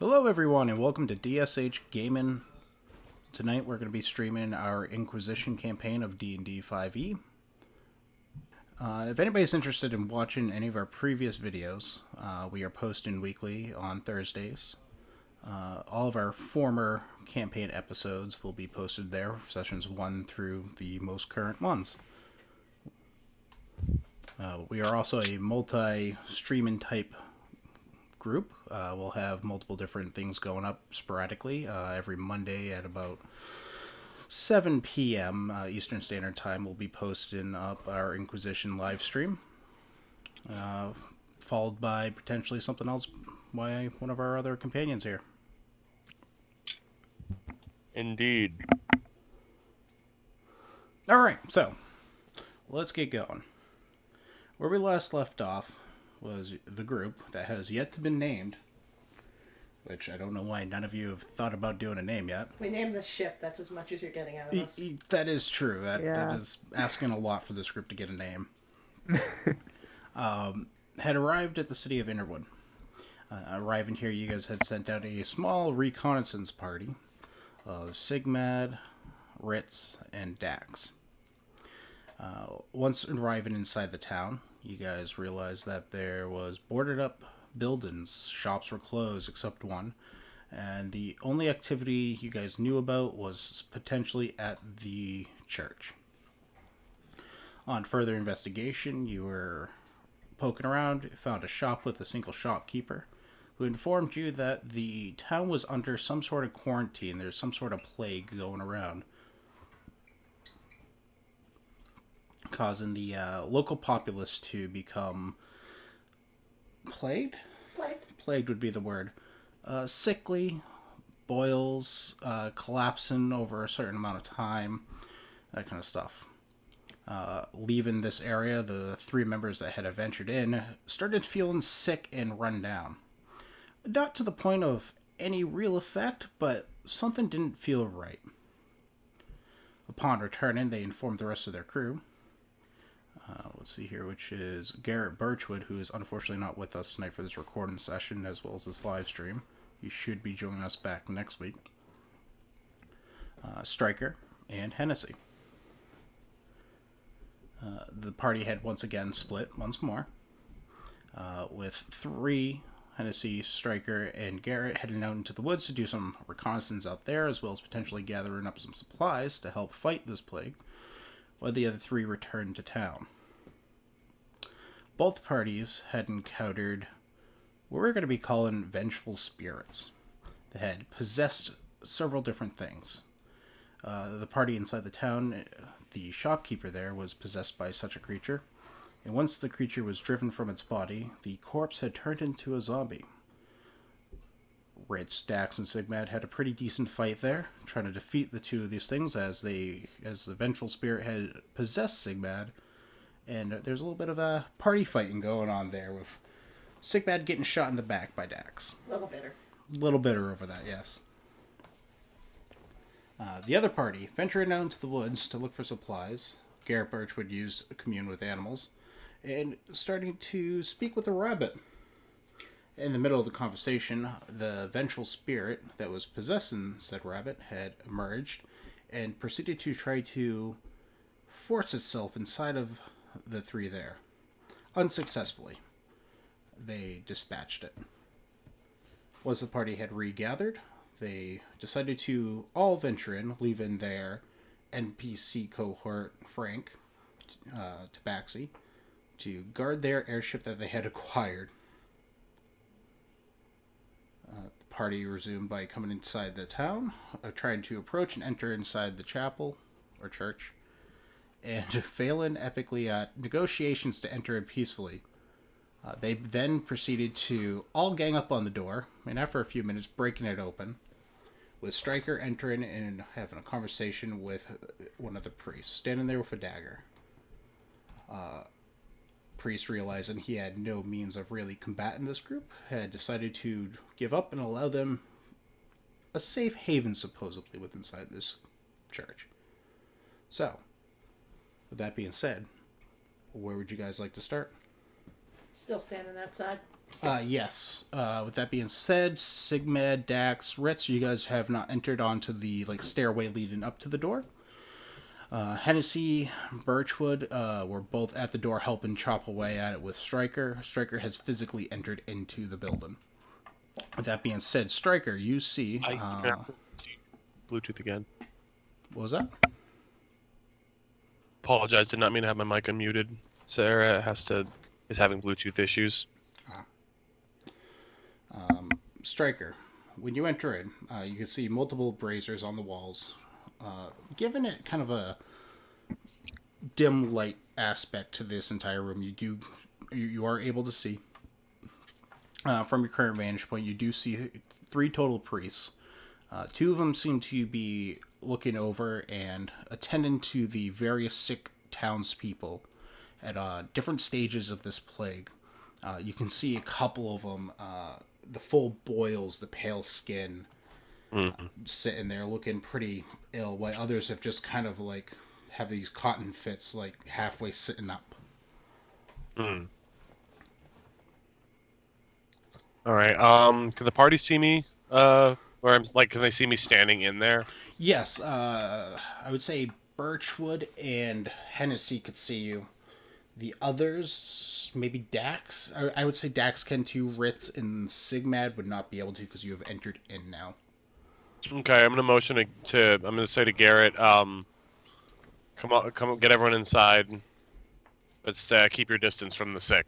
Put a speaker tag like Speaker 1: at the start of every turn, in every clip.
Speaker 1: Hello everyone and welcome to DSH Gaming. Tonight we're going to be streaming our Inquisition campaign of D&D 5e. If anybody's interested in watching any of our previous videos, we are posting weekly on Thursdays. All of our former campaign episodes will be posted there, sessions 1 through the most current ones. We are also a multi-streaming type group. We'll have multiple different things going up sporadically every Monday at about 7 p.m. Eastern Standard Time. We'll be posting up our Inquisition live stream, followed by potentially something else by one of our other companions here.
Speaker 2: Indeed.
Speaker 1: Alright, so let's get going. Where we last left off was the group that has yet to be named, which I don't know why none of you have thought about doing a name yet.
Speaker 3: We named the ship. That's as much as you're getting out of us.
Speaker 1: That is true. That is asking a lot for this group to get a name. Had arrived at the city of Andowood. Arriving here, you guys had sent out a small reconnaissance party of Sigmad, Ritz, and Dax. Once arriving inside the town, you guys realized that there was boarded up buildings, shops were closed except one, and the only activity you guys knew about was potentially at the church. On further investigation, you were poking around, found a shop with a single shopkeeper, who informed you that the town was under some sort of quarantine. There's some sort of plague going around, causing the local populace to become plagued? Plagued would be the word. Sickly, boils, collapsing over a certain amount of time, that kind of stuff. Leaving this area, the three members that had ventured in started feeling sick and run down. Not to the point of any real effect, but something didn't feel right. Upon returning, they informed the rest of their crew. Let's see here, which is Garrett Birchwood, who is unfortunately not with us tonight for this recording session as well as this live stream. He should be joining us back next week. Stryker, and Hennessy. The party had once again split once more, with three, Hennessy, Stryker, and Garrett, heading out into the woods to do some reconnaissance out there, as well as potentially gathering up some supplies to help fight this plague, while the other three returned to town. Both parties had encountered what we're going to be calling vengeful spirits that had possessed several different things. The party inside the town, the shopkeeper there, was possessed by such a creature, and once the creature was driven from its body, the corpse had turned into a zombie. Ritz, Dax, and Sigmad had a pretty decent fight there, trying to defeat the two of these things as the vengeful spirit had possessed Sigmad, and there's a little bit of a party fighting going on there with Sigmad getting shot in the back by Dax.
Speaker 3: A little bitter.
Speaker 1: A little bitter over that, yes. The other party, venturing out into the woods to look for supplies, Garrett Birch would use commune with animals, and starting to speak with a rabbit. In the middle of the conversation, the vengeful spirit that was possessing said rabbit had emerged and proceeded to try to force itself inside of the three there. Unsuccessfully. They dispatched it. Once the party had regathered, they decided to all venture in, leaving their NPC cohort, Frank, Tabaxi, to guard their airship that they had acquired. The party resumed by coming inside the town, trying to approach and enter inside the chapel, or church, and failing epically at negotiations to enter in peacefully. They then proceeded to all gang up on the door, and after a few minutes breaking it open, with Stryker entering and having a conversation with one of the priests, standing there with a dagger. Priest, realizing he had no means of really combating this group, had decided to give up and allow them a safe haven, supposedly, within inside this church. So, with that being said, where would you guys like to start?
Speaker 3: Still standing outside.
Speaker 1: Yes. With that being said, Sigmad, Dax, Ritz, you guys have not entered onto the stairway leading up to the door. Hennessy, Birchwood were both at the door helping chop away at it with Stryker. Stryker has physically entered into the building. With that being said, Stryker, you see...
Speaker 2: I have to Bluetooth again.
Speaker 1: What was that?
Speaker 2: Apologize, did not mean to have my mic unmuted. Sarah is having Bluetooth issues.
Speaker 1: Stryker, when you enter in, you can see multiple braziers on the walls. Given it kind of a dim light aspect to this entire room, you are able to see from your current vantage point. You do see 3 total priests. 2 of them seem to be looking over and attending to the various sick townspeople at different stages of this plague. You can see a couple of them, the full boils, the pale skin, sitting there looking pretty ill, while others have just kind of have these cotton fits, halfway sitting up.
Speaker 2: All right. Can the party see me? Or can they see me standing in there?
Speaker 1: Yes. I would say Birchwood and Hennessy could see you. The others, maybe Dax. I would say Dax can too. Ritz and Sigmad would not be able to because you have entered in now.
Speaker 2: Okay, I'm gonna say to Garrett, come on, get everyone inside. Let's keep your distance from the sick.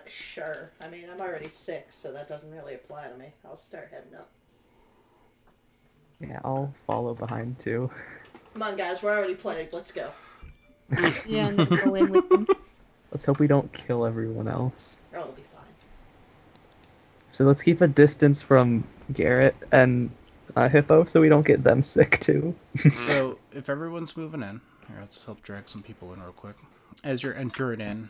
Speaker 3: Sure. I mean, I'm already sick, so that doesn't really apply to me. I'll start heading up.
Speaker 4: Yeah, I'll follow behind too.
Speaker 3: Come on, guys, we're already plagued. Let's go.
Speaker 5: Yeah, I'm gonna go in with them.
Speaker 4: Let's hope we don't kill everyone else.
Speaker 3: Oh, it'll be fine.
Speaker 4: So let's keep a distance from Garrett and Hippo so we don't get them sick too.
Speaker 1: So, if everyone's moving in, here, I'll just help drag some people in real quick. As you're entering in,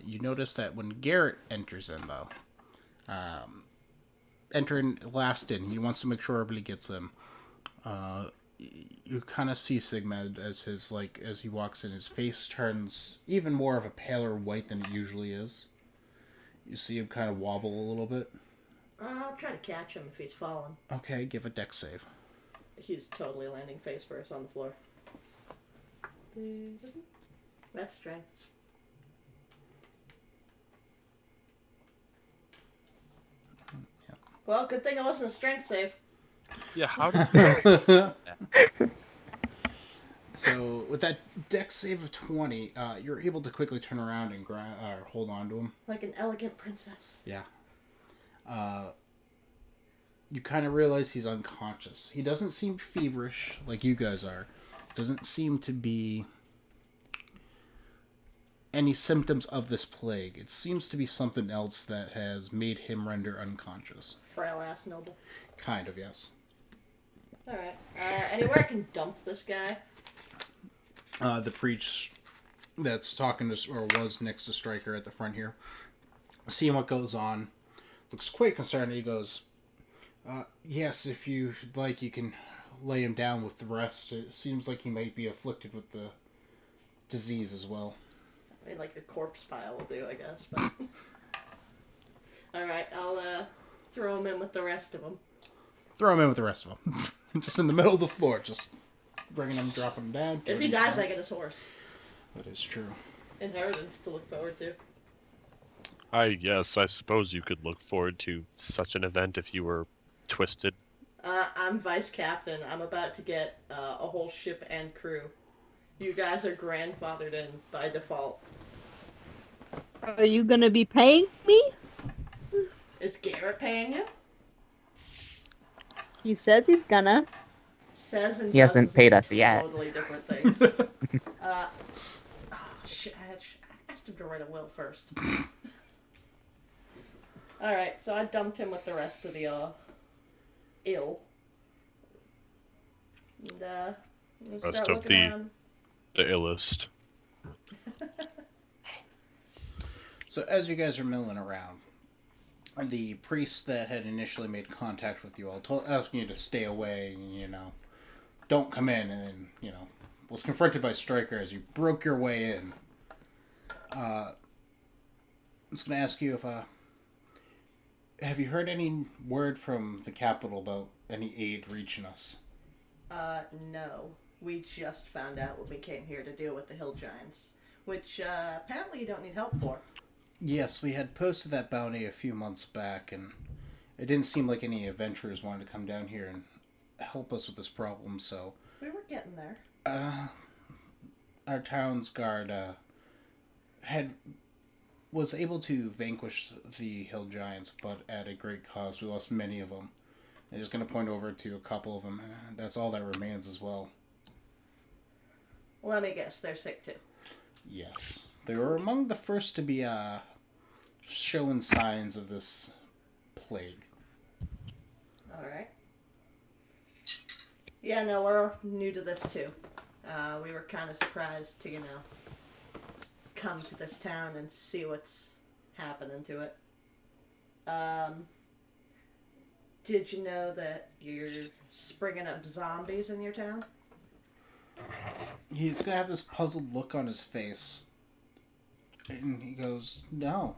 Speaker 1: you notice that when Garrett enters in, though, entering last in, he wants to make sure everybody gets in. You kind of see Sigmund as as he walks in, his face turns even more of a paler white than it usually is. You see him kind of wobble a little bit.
Speaker 3: I'll try to catch him if he's falling.
Speaker 1: Okay, give a dex save.
Speaker 3: He's totally landing face first on the floor. That's strength.
Speaker 1: Yeah.
Speaker 3: Well, good thing it wasn't a strength save.
Speaker 2: Yeah, how did
Speaker 1: So, with that dex save of 20, you're able to quickly turn around and hold on to him.
Speaker 3: Like an elegant princess.
Speaker 1: Yeah. You kind of realize he's unconscious. He doesn't seem feverish like you guys are. Doesn't seem to be any symptoms of this plague. It seems to be something else that has made him render unconscious.
Speaker 3: Frail ass noble.
Speaker 1: Kind of, yes.
Speaker 3: Alright. Anywhere I can dump this guy?
Speaker 1: The priest that's talking to, or was next to Stryker at the front here, seeing what goes on, looks quite concerned. He goes, yes, if you'd like, you can lay him down with the rest. It seems like he might be afflicted with the disease as well.
Speaker 3: I mean, like a corpse pile will do, I guess. But alright, I'll throw him in with the rest of them.
Speaker 1: Throw him in with the rest of them. Just in the middle of the floor, just bringing him, dropping him down.
Speaker 3: If he dies, I get his horse.
Speaker 1: That is true.
Speaker 3: Inheritance to look forward to.
Speaker 2: I suppose you could look forward to such an event if you were twisted.
Speaker 3: I'm vice captain. I'm about to get a whole ship and crew. You guys are grandfathered in by default.
Speaker 5: Are you gonna be paying me?
Speaker 3: Is Garrett paying you?
Speaker 5: He says he's gonna.
Speaker 3: Says and
Speaker 4: He hasn't
Speaker 3: does
Speaker 4: paid us yet.
Speaker 3: Totally different things. Oh shit! I asked him to write a will first. All right, so I dumped him with the rest of the ill. And we'll
Speaker 2: Rest
Speaker 3: start
Speaker 2: of
Speaker 3: looking
Speaker 2: the-
Speaker 3: around.
Speaker 2: The illest.
Speaker 1: So as you guys are milling around, the priest that had initially made contact with you all, asking you to stay away, don't come in, and then, was confronted by Stryker as you broke your way in. I was going to ask you if have you heard any word from the capital about any aid reaching us?
Speaker 3: No. We just found out when we came here to deal with the hill giants, which apparently you don't need help for.
Speaker 1: Yes, we had posted that bounty a few months back, and it didn't seem like any adventurers wanted to come down here and help us with this problem, so...
Speaker 3: We were getting there.
Speaker 1: Our town's guard was able to vanquish the hill giants, but at a great cost. We lost many of them. I'm just going to point over to a couple of them, and that's all that remains as well.
Speaker 3: Let me guess, they're sick too.
Speaker 1: Yes. They were among the first to be showing signs of this plague.
Speaker 3: Alright. Yeah, no, we're new to this too. We were kind of surprised to, come to this town and see what's happening to it. Did you know that you're springing up zombies in your town?
Speaker 1: He's going to have this puzzled look on his face. And he goes, no.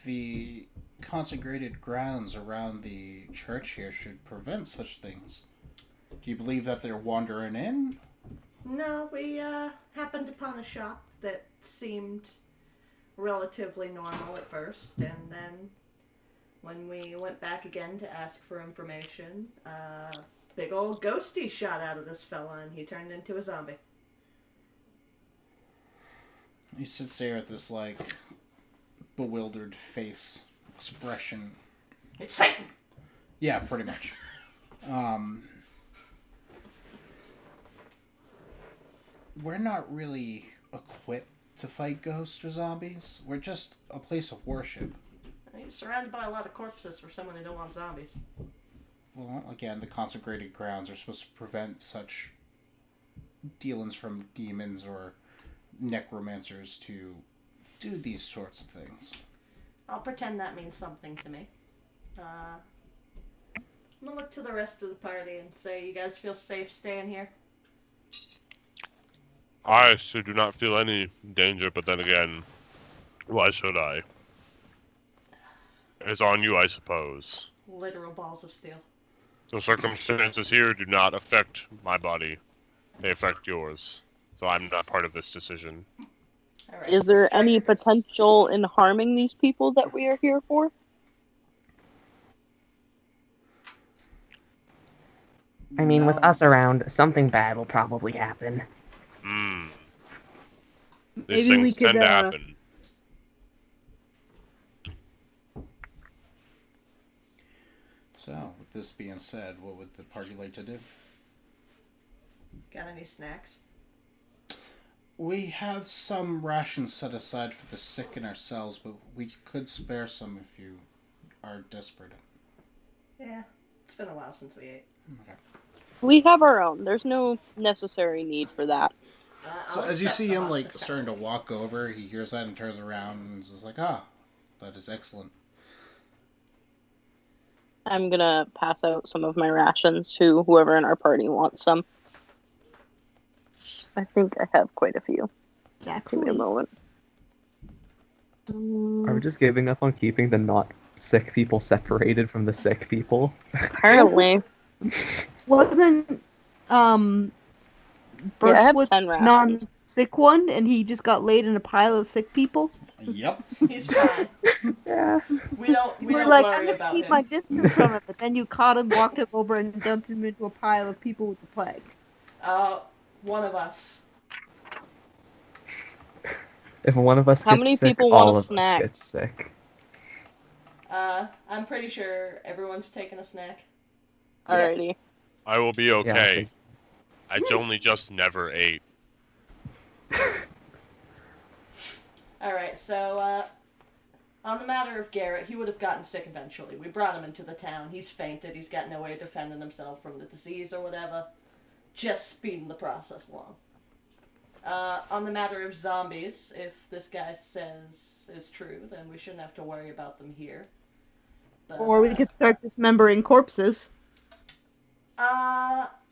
Speaker 1: The consecrated grounds around the church here should prevent such things. Do you believe that they're wandering in?
Speaker 3: No, we happened upon a shop that seemed relatively normal at first, and then when we went back again to ask for information, big old ghosty shot out of this fella and he turned into a zombie.
Speaker 1: He sits there at this, bewildered face expression.
Speaker 3: It's Satan!
Speaker 1: Yeah, pretty much. We're not really equipped to fight ghosts or zombies. We're just a place of worship.
Speaker 3: You're surrounded by a lot of corpses for someone who don't want zombies.
Speaker 1: Well, again, the consecrated grounds are supposed to prevent such dealings from demons or necromancers to do these sorts of things.
Speaker 3: I'll pretend that means something to me. I'm gonna look to the rest of the party and say, you guys feel safe staying here?
Speaker 2: I do not feel any danger, but then again, why should I? It's on you, I suppose.
Speaker 3: Literal balls of steel.
Speaker 2: The circumstances here do not affect my body. They affect yours. So I'm not part of this decision.
Speaker 3: All right,
Speaker 5: Is there any
Speaker 3: strikers.
Speaker 5: potential in harming these people that we are here for?
Speaker 4: I mean, with
Speaker 1: No.
Speaker 4: us around, something bad will probably happen.
Speaker 2: These
Speaker 5: Maybe
Speaker 2: things
Speaker 5: we could,
Speaker 2: tend to happen.
Speaker 1: So, with this being said, what would the party like to do?
Speaker 3: Got any snacks?
Speaker 1: We have some rations set aside for the sick and ourselves, but we could spare some if you are desperate.
Speaker 3: Yeah, it's been a while since we ate.
Speaker 1: Okay.
Speaker 5: We have our own. There's no necessary need for that.
Speaker 1: So
Speaker 3: I'll
Speaker 1: as you
Speaker 3: accept
Speaker 1: see
Speaker 3: the
Speaker 1: him
Speaker 3: hospitality.
Speaker 1: starting to walk over, he hears that and turns around and is just like, that is excellent.
Speaker 5: I'm gonna pass out some of my rations to whoever in our party wants some. I think I have quite a few. Give me a
Speaker 6: Excellent.
Speaker 5: moment.
Speaker 4: Are we just giving up on keeping the not sick people separated from the sick people?
Speaker 5: Apparently.
Speaker 6: Wasn't
Speaker 5: Yeah, I have
Speaker 6: Birchwood
Speaker 5: 10 rations.
Speaker 6: non-sick one, and he just got laid in a pile of sick people?
Speaker 1: Yep.
Speaker 3: He's fine.
Speaker 4: Yeah.
Speaker 3: We don't
Speaker 6: You were
Speaker 3: worry
Speaker 6: like, I'm gonna
Speaker 3: about
Speaker 6: keep
Speaker 3: him.
Speaker 6: my distance from him, but then you caught him, walked him over, and dumped him into a pile of people with the plague.
Speaker 3: One of us.
Speaker 4: If one of us
Speaker 5: How
Speaker 4: gets
Speaker 5: many
Speaker 4: sick,
Speaker 5: people want
Speaker 4: all
Speaker 5: a
Speaker 4: of
Speaker 5: snack?
Speaker 4: us get sick.
Speaker 3: I'm pretty sure everyone's taking a snack.
Speaker 5: Alrighty.
Speaker 2: I will be okay.
Speaker 4: Yeah,
Speaker 2: I only just never ate.
Speaker 3: Alright, so, on the matter of Garrett, he would have gotten sick eventually. We brought him into the town. He's fainted. He's got no way of defending himself from the disease or whatever. Just speeding the process along. On the matter of zombies, if this guy says is true, then we shouldn't have to worry about them here. But,
Speaker 6: Or we could start dismembering corpses.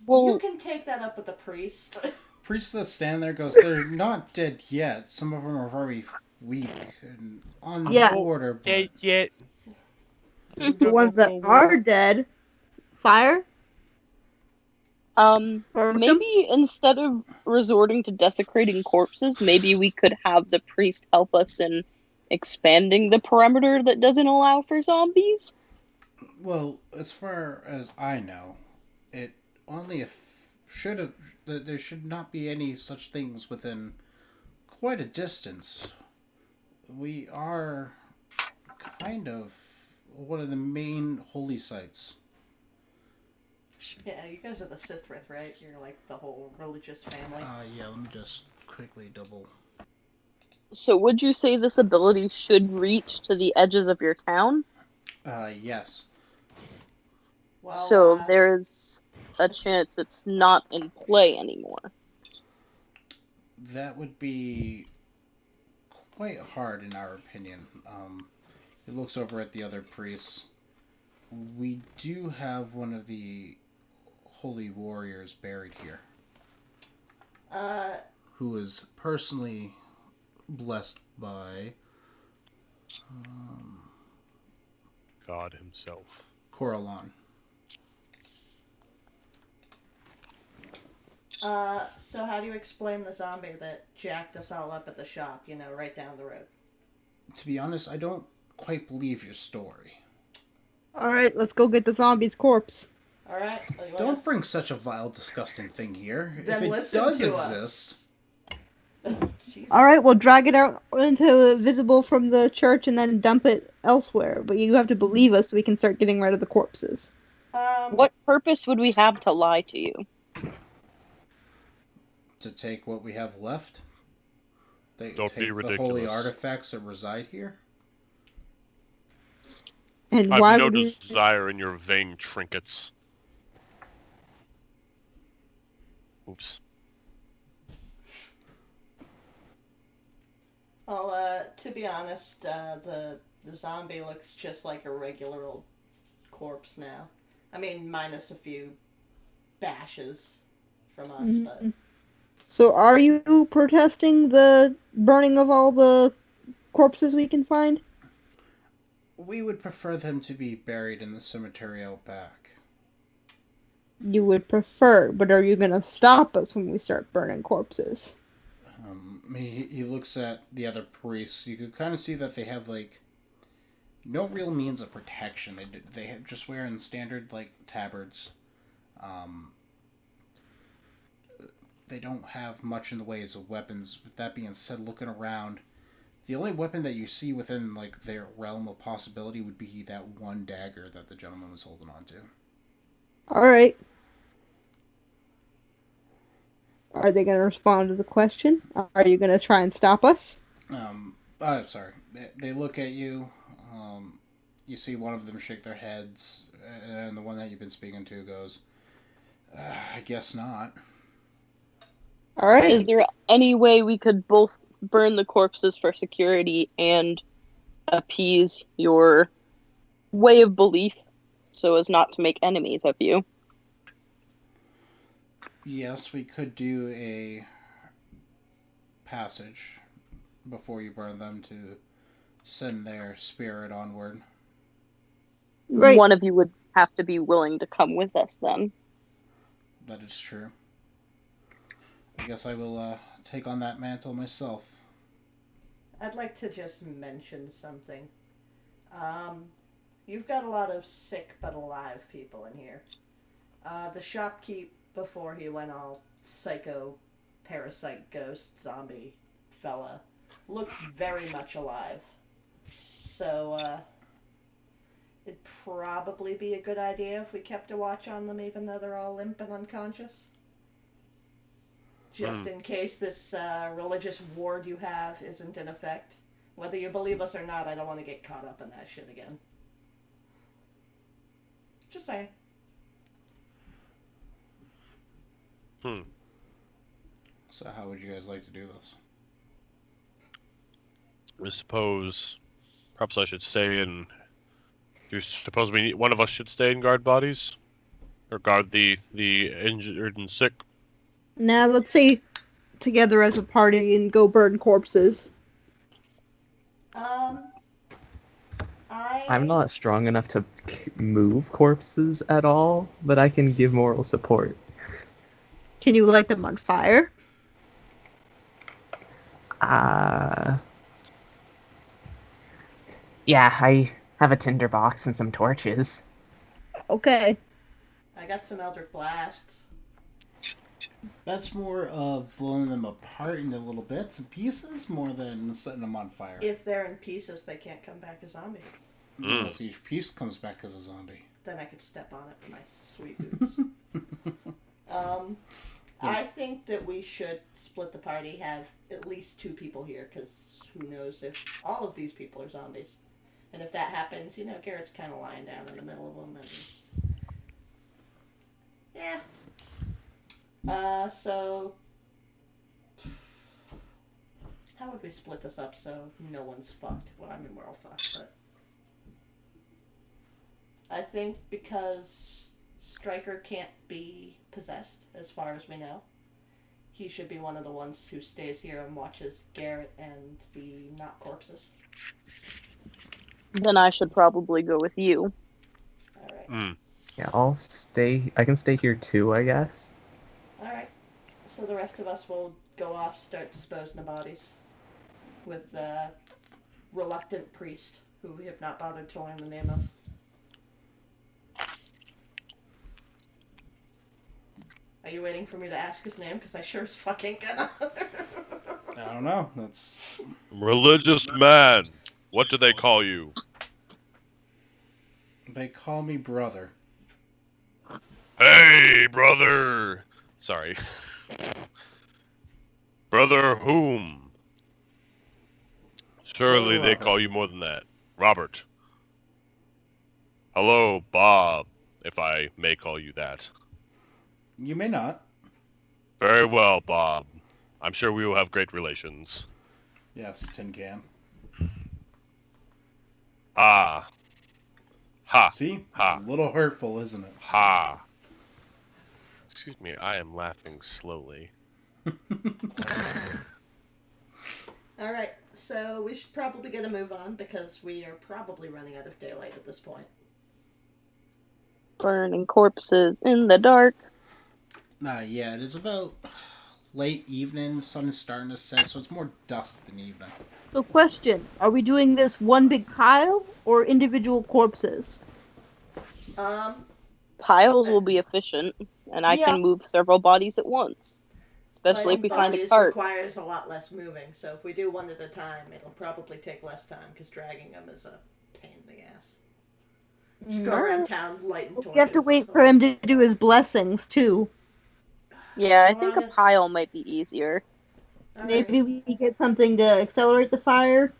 Speaker 5: Well,
Speaker 3: You can take that up with the priest.
Speaker 1: Priest that's standing there goes, they're not dead yet. Some of them are very weak and on the
Speaker 6: Yeah.
Speaker 1: border, but
Speaker 2: Yet.
Speaker 6: The ones that are dead, fire or
Speaker 5: maybe instead of resorting to desecrating corpses, maybe we could have the priest help us in expanding the perimeter that doesn't allow for zombies.
Speaker 1: well, as far as I know, it only should have. There should not be any such things within quite a distance. We are kind of one of the main holy sites.
Speaker 3: Yeah, you guys are the Sithrith, right? You're like the whole religious family.
Speaker 1: Yeah, let me just quickly double.
Speaker 5: So would you say this ability should reach to the edges of your town?
Speaker 1: Yes.
Speaker 3: Well,
Speaker 5: So there's a chance it's not in play anymore.
Speaker 1: That would be quite hard in our opinion. He looks over at the other priests. We do have one of the holy warriors buried here, who is personally blessed by
Speaker 2: God himself.
Speaker 1: Coralon.
Speaker 3: So how do you explain the zombie that jacked us all up at the shop, right down the road?
Speaker 1: To be honest, I don't quite believe your story.
Speaker 6: Alright, let's go get the zombie's corpse.
Speaker 3: Alright?
Speaker 1: Don't bring such a vile, disgusting thing here.
Speaker 3: Then
Speaker 1: If it
Speaker 3: listen
Speaker 1: does
Speaker 3: to
Speaker 1: exist,
Speaker 6: Alright, we'll drag it out into visible from the church and then dump it elsewhere. But you have to believe us so we can start getting rid of the corpses.
Speaker 5: What purpose would we have to lie to you?
Speaker 1: to take what we have left, they
Speaker 2: Don't be
Speaker 1: take the holy
Speaker 2: ridiculous.
Speaker 1: artifacts that reside here.
Speaker 6: And
Speaker 2: I
Speaker 6: why
Speaker 2: have no
Speaker 6: would we...
Speaker 2: desire in your vain trinkets. Oops.
Speaker 3: Well, to be honest, the zombie looks just like a regular old corpse now. I mean, minus a few bashes from us, but...
Speaker 6: So are you protesting the burning of all the corpses we can find?
Speaker 1: We would prefer them to be buried in the cemetery out back.
Speaker 6: You would prefer, but are you gonna stop us when we start burning corpses?
Speaker 1: He looks at the other priests. You could kind of see that they have, like, no real means of protection. They have just wearing standard, like, tabards. They don't have much in the ways of weapons. With that being said, looking around, the only weapon that you see within, like, their realm of possibility would be that one dagger that the gentleman was holding on to.
Speaker 6: Alright. Are they gonna respond to the question? Are you gonna try and stop us?
Speaker 1: Sorry. They look at you. You see one of them shake their heads, and the one that you've been speaking to goes, I guess not.
Speaker 6: Alright.
Speaker 5: Is there any way we could both burn the corpses for security and appease your way of belief so as not to make enemies of you?
Speaker 1: Yes, we could do a passage before you burn them to send their spirit onward.
Speaker 6: Right.
Speaker 5: One of you would have to be willing to come with us then.
Speaker 1: That is true. I guess I will take on that mantle myself.
Speaker 3: I'd like to just mention something. You've got a lot of sick but alive people in here. The shopkeep, before he went all psycho, parasite, ghost, zombie fella, looked very much alive. So, it'd probably be a good idea if we kept a watch on them even though they're all limp and unconscious. Just in case this religious ward you have isn't in effect. Whether you believe us or not, I don't want to get caught up in that shit again. Just saying.
Speaker 1: So how would you guys like to do this?
Speaker 2: I suppose perhaps I should stay in. Do you suppose one of us should stay in guard bodies? or guard the injured and sick.
Speaker 6: Now let's stay together as a party and go burn corpses.
Speaker 4: I'm not strong enough to move corpses at all, but I can give moral support.
Speaker 6: Can you light them on fire?
Speaker 7: Yeah, I have a tinderbox and some torches.
Speaker 6: Okay.
Speaker 3: I got some Eldritch Blasts.
Speaker 1: That's more of blowing them apart into little bits and pieces more than setting them on fire.
Speaker 3: If they're in pieces, they can't come back as zombies.
Speaker 1: Unless each piece comes back as a zombie.
Speaker 3: Then I could step on it with my sweet boots. I think that we should split the party, have at least 2 people here, because who knows if all of these people are zombies. And if that happens, you know, Garrett's kind of lying down in the middle of them, and... yeah. So... how would we split this up so no one's fucked? Well, I mean, we're all fucked, but... I think because Stryker can't be possessed, as far as we know, he should be one of the ones who stays here and watches Garrett and the not corpses.
Speaker 5: Then I should probably go with you.
Speaker 3: Alright.
Speaker 4: Yeah, I'll stay. I can stay here too, I guess.
Speaker 3: Alright. So the rest of us will go off, start disposing of bodies. With the reluctant priest, who we have not bothered to learn the name of. Are you waiting for me to ask his name? Because I sure as fuck ain't gonna.
Speaker 1: I don't know. That's...
Speaker 2: Religious man. What do they call you?
Speaker 1: They call me brother.
Speaker 2: Hey, brother. Sorry. Brother whom? Surely they
Speaker 1: Robert.
Speaker 2: call you more than that. Robert. Hello, Bob, if I may call you that.
Speaker 1: You may not.
Speaker 2: Very well, Bob. I'm sure we will have great relations.
Speaker 1: Yes, tin can.
Speaker 2: Ah. Ha.
Speaker 1: See?
Speaker 2: Ha.
Speaker 1: It's a little hurtful, isn't it?
Speaker 2: Ha. Excuse me, I am laughing slowly.
Speaker 3: Alright, so we should probably get a move on because we are probably running out of daylight at this point.
Speaker 5: Burning corpses in the dark.
Speaker 1: Yeah, it is about late evening. Sun is starting to set, so it's more dusk than evening.
Speaker 6: So question, are we doing this one big pile or individual corpses?
Speaker 5: Piles will be efficient, and I
Speaker 6: Yeah.
Speaker 5: can move several bodies at once. Especially if we find a
Speaker 3: bodies
Speaker 5: cart.
Speaker 3: requires a lot less moving, so if we do one at a time, it'll probably take less time because dragging them is a pain in the ass. Just go around town lighting torches.
Speaker 6: You have to wait for him to do his blessings too.
Speaker 5: Yeah, I think a pile might be easier.
Speaker 6: Maybe we get something to accelerate the fire.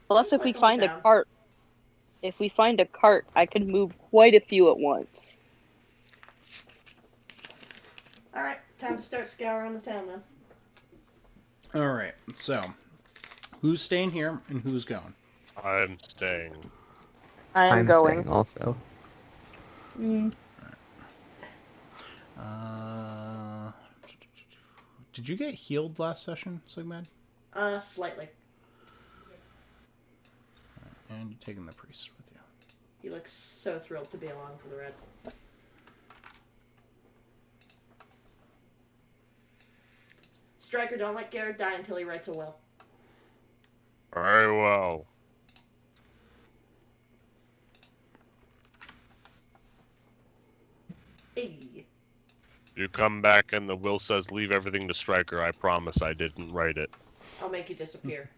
Speaker 5: Plus,
Speaker 3: Just
Speaker 5: if we
Speaker 3: like
Speaker 5: find a
Speaker 3: down.
Speaker 5: cart, I can move quite a few at once.
Speaker 3: Alright, time to start scouring the town then.
Speaker 1: Alright, so who's staying here and who's going?
Speaker 2: I'm staying.
Speaker 5: I am
Speaker 4: I'm
Speaker 5: going.
Speaker 4: staying also.
Speaker 1: Did you get healed last session, Sigmad?
Speaker 3: Slightly.
Speaker 1: And you're taking the priest with you.
Speaker 3: He looks so thrilled to be along for the ride. Stryker, don't let Garrett die until he writes a will.
Speaker 2: Very well.
Speaker 3: Hey.
Speaker 2: You come back and the will says leave everything to Stryker. I promise I didn't write it.
Speaker 3: I'll make you disappear.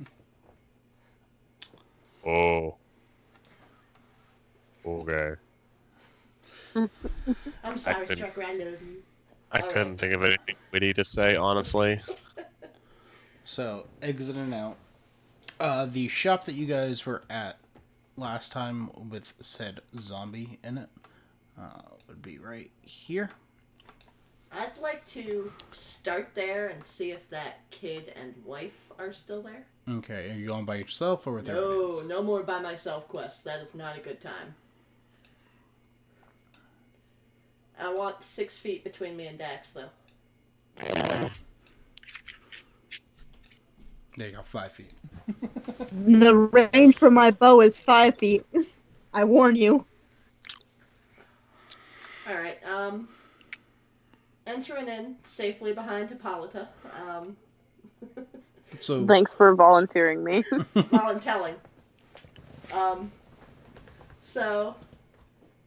Speaker 2: Oh. Okay.
Speaker 3: I'm sorry,
Speaker 2: couldn't-
Speaker 3: Stryker, I love you.
Speaker 2: I
Speaker 3: All
Speaker 2: couldn't
Speaker 3: right.
Speaker 2: think of anything witty to say, honestly.
Speaker 1: So, exiting out. The shop that you guys were at last time with said zombie in it would be right here.
Speaker 3: I'd like to start there and see if that kid and wife are still there.
Speaker 1: Okay, are you going by yourself or with everybody else?
Speaker 3: No more by myself quests. That is not a good time. I want 6 feet between me and Dax, though.
Speaker 1: There you go, 5 feet.
Speaker 6: The range for my bow is 5 feet. I warn you.
Speaker 3: Alright, entering in safely behind Hippolyta.
Speaker 1: So
Speaker 5: Thanks for volunteering me.
Speaker 3: Voluntelling. So,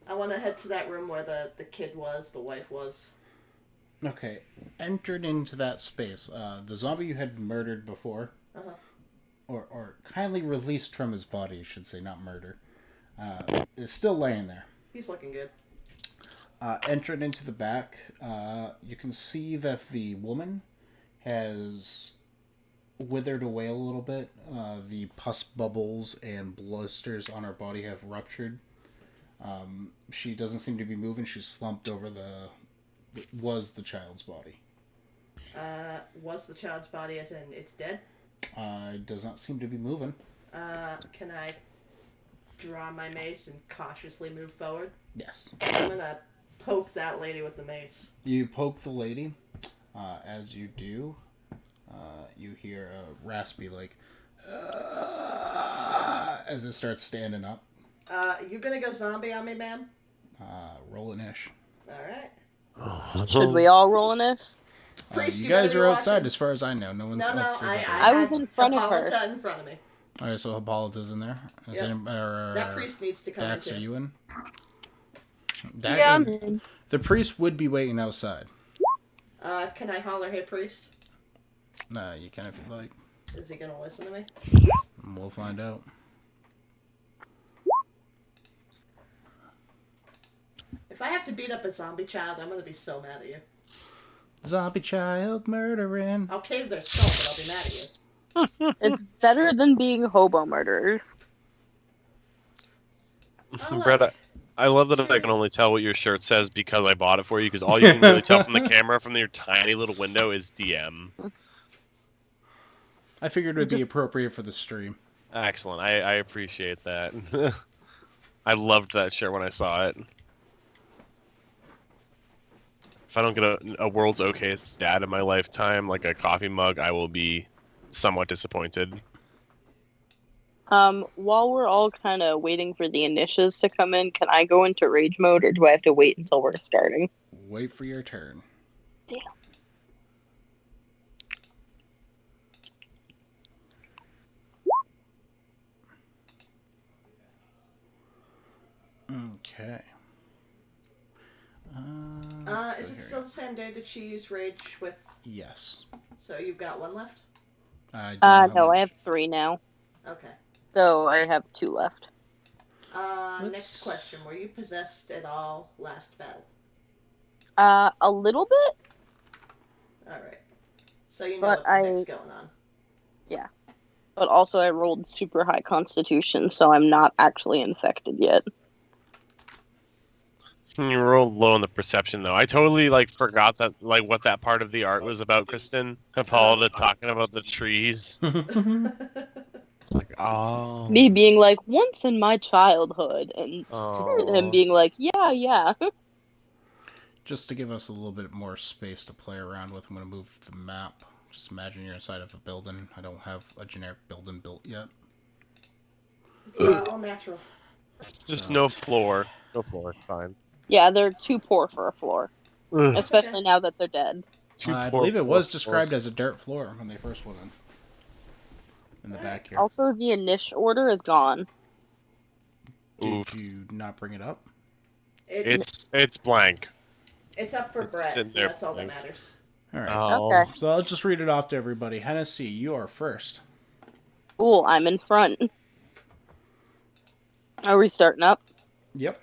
Speaker 3: I want to head to that room where the kid was, the wife was.
Speaker 1: okay, entered into that space. The zombie you had murdered before, or kindly released from his body, I should say, not murder, is still laying there.
Speaker 3: He's looking good.
Speaker 1: Entered into the back, you can see that the woman has withered away a little bit. The pus bubbles and blisters on her body have ruptured. She doesn't seem to be moving. She's slumped over was the child's body.
Speaker 3: Was the child's body as in it's dead?
Speaker 1: It does not seem to be moving.
Speaker 3: Can I draw my mace and cautiously move forward?
Speaker 1: Yes.
Speaker 3: I'm gonna poke that lady with the mace.
Speaker 1: You poke the lady. As you do, you hear a raspy, as it starts standing up.
Speaker 3: You gonna go zombie on me, ma'am?
Speaker 1: Roll an ish.
Speaker 3: Alright.
Speaker 5: Should we all roll in this?
Speaker 3: Priest,
Speaker 1: You guys
Speaker 3: better
Speaker 1: are
Speaker 3: watch
Speaker 1: outside,
Speaker 3: him.
Speaker 1: as far as I know. No one's
Speaker 3: No,
Speaker 1: else.
Speaker 5: I was
Speaker 3: had
Speaker 5: in front of her.
Speaker 3: Hippolyta in front of me.
Speaker 1: Alright, so Hippolyta's in there. Is
Speaker 3: Yep. That priest needs to come in
Speaker 1: Dax,
Speaker 3: too.
Speaker 1: are you in?
Speaker 5: Yeah, I'm in.
Speaker 1: The priest would be waiting outside.
Speaker 3: Can I holler, hey priest?
Speaker 1: Nah, you can if you like.
Speaker 3: Is he gonna listen to me?
Speaker 1: We'll find out.
Speaker 3: If I have to beat up a zombie child, I'm gonna be so mad at you.
Speaker 1: Zombie child murdering.
Speaker 3: I'll cave their skull, but I'll be mad at you.
Speaker 5: It's better than being hobo murderers.
Speaker 3: Oh, look.
Speaker 2: Brett, I love that I can only tell what your shirt says because I bought it for you, because all you can really tell from the camera from your tiny little window is DM.
Speaker 1: I figured it would be appropriate for the stream.
Speaker 2: Excellent. I appreciate that. I loved that shirt when I saw it. If I don't get a world's okayest dad in my lifetime, like a coffee mug, I will be somewhat disappointed.
Speaker 5: While we're all kind of waiting for the initiatives to come in, can I go into rage mode, or do I have to wait until we're starting?
Speaker 1: Wait for your turn.
Speaker 5: Yeah.
Speaker 1: Okay.
Speaker 3: Is it still the same day that she used rage with?
Speaker 1: Yes.
Speaker 3: So you've got one left?
Speaker 5: No, I have 3 now.
Speaker 3: Okay.
Speaker 5: So I have 2 left.
Speaker 3: Next question. Were you possessed at all last battle?
Speaker 5: A little bit?
Speaker 3: Alright. So you know
Speaker 5: But
Speaker 3: what the heck's going on.
Speaker 5: Yeah. But also I rolled super high constitution, so I'm not actually infected yet.
Speaker 2: You rolled low on the perception, though. I totally forgot that what that part of the art was about, Kristen. Hippolyta talking about the trees. It's like, oh.
Speaker 5: Me being like, once in my childhood, and
Speaker 2: Oh.
Speaker 5: him being like, yeah.
Speaker 1: Just to give us a little bit more space to play around with, I'm going to move the map. Just imagine you're inside of a building. I don't have a generic building built yet.
Speaker 3: It's all natural.
Speaker 2: Just
Speaker 1: So-
Speaker 2: no floor. No floor, it's fine.
Speaker 5: Yeah, they're too poor for a floor.
Speaker 2: Ugh.
Speaker 5: Especially
Speaker 3: Okay.
Speaker 5: now that they're dead.
Speaker 2: Too
Speaker 1: I
Speaker 2: poor
Speaker 1: believe it
Speaker 2: for
Speaker 1: was
Speaker 2: floors.
Speaker 1: described as a dirt floor when they first went in the back here.
Speaker 5: Also, the initial order is gone.
Speaker 2: Oof.
Speaker 1: Did you not bring it up?
Speaker 2: It's blank.
Speaker 3: It's up for
Speaker 2: it's
Speaker 3: Brett.
Speaker 2: sitting there
Speaker 3: That's all that
Speaker 2: blank.
Speaker 3: matters.
Speaker 1: All right.
Speaker 2: Oh.
Speaker 5: Okay.
Speaker 1: So I'll just read it off to everybody. Hennessy, you are first.
Speaker 5: Cool, I'm in front. Are we starting up?
Speaker 1: Yep.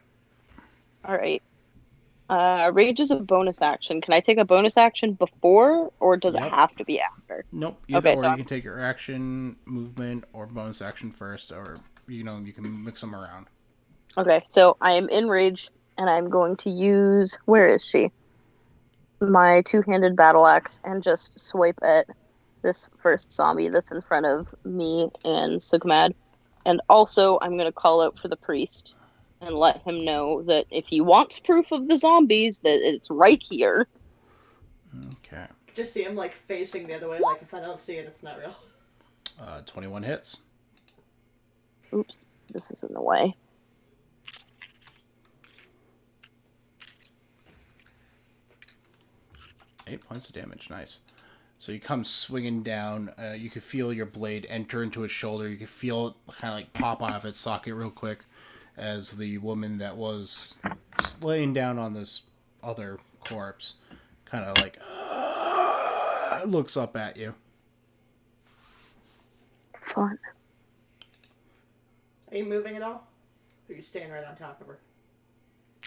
Speaker 5: Alright. Rage is a bonus action. Can I take a bonus action before, or does
Speaker 1: Yep.
Speaker 5: it have to be after?
Speaker 1: Nope. Either
Speaker 5: Okay,
Speaker 1: or
Speaker 5: so
Speaker 1: you
Speaker 5: I'm-
Speaker 1: can take your action, movement, or bonus action first, or you can mix them around.
Speaker 5: Okay, so I am in rage, and I'm going to use... Where is she? My two-handed battle axe, and just swipe at this first zombie that's in front of me and Sugmad. And also, I'm going to call out for the priest and let him know that if he wants proof of the zombies, that it's right here.
Speaker 1: Okay.
Speaker 3: Just see him, like, facing the other way, like, if I don't see it, it's not real.
Speaker 1: 21 hits.
Speaker 5: Oops, this is in the way.
Speaker 1: Eight points of damage. Nice. So you come swinging down. You can feel your blade enter into his shoulder. You can feel it kind of like pop out of its socket real quick as the woman that was laying down on this other corpse kind of like looks up at you.
Speaker 5: Fun.
Speaker 3: Are you moving at all? Or are you staying right on top of her?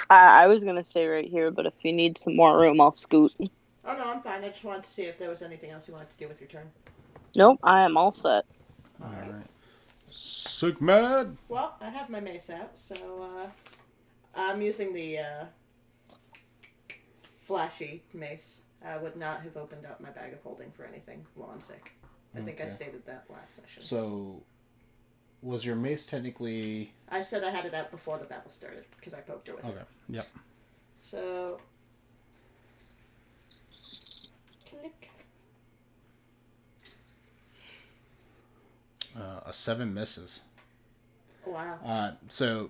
Speaker 5: I was gonna stay right here, but if you need some more room, I'll scoot.
Speaker 3: Oh, no, I'm fine. I just wanted to see if there was anything else you wanted to do with your turn.
Speaker 5: Nope, I am all set.
Speaker 1: Alright. Sigmad!
Speaker 3: Well, I have my mace out, so I'm using the flashy mace. I would not have opened up my bag of holding for anything while I'm sick. I think I stated that last session.
Speaker 1: So, was your mace technically...
Speaker 3: I said I had it out before the battle started, because I poked her with it.
Speaker 1: Okay, yep.
Speaker 3: So... Click.
Speaker 1: A 7 misses.
Speaker 3: Wow.
Speaker 1: So,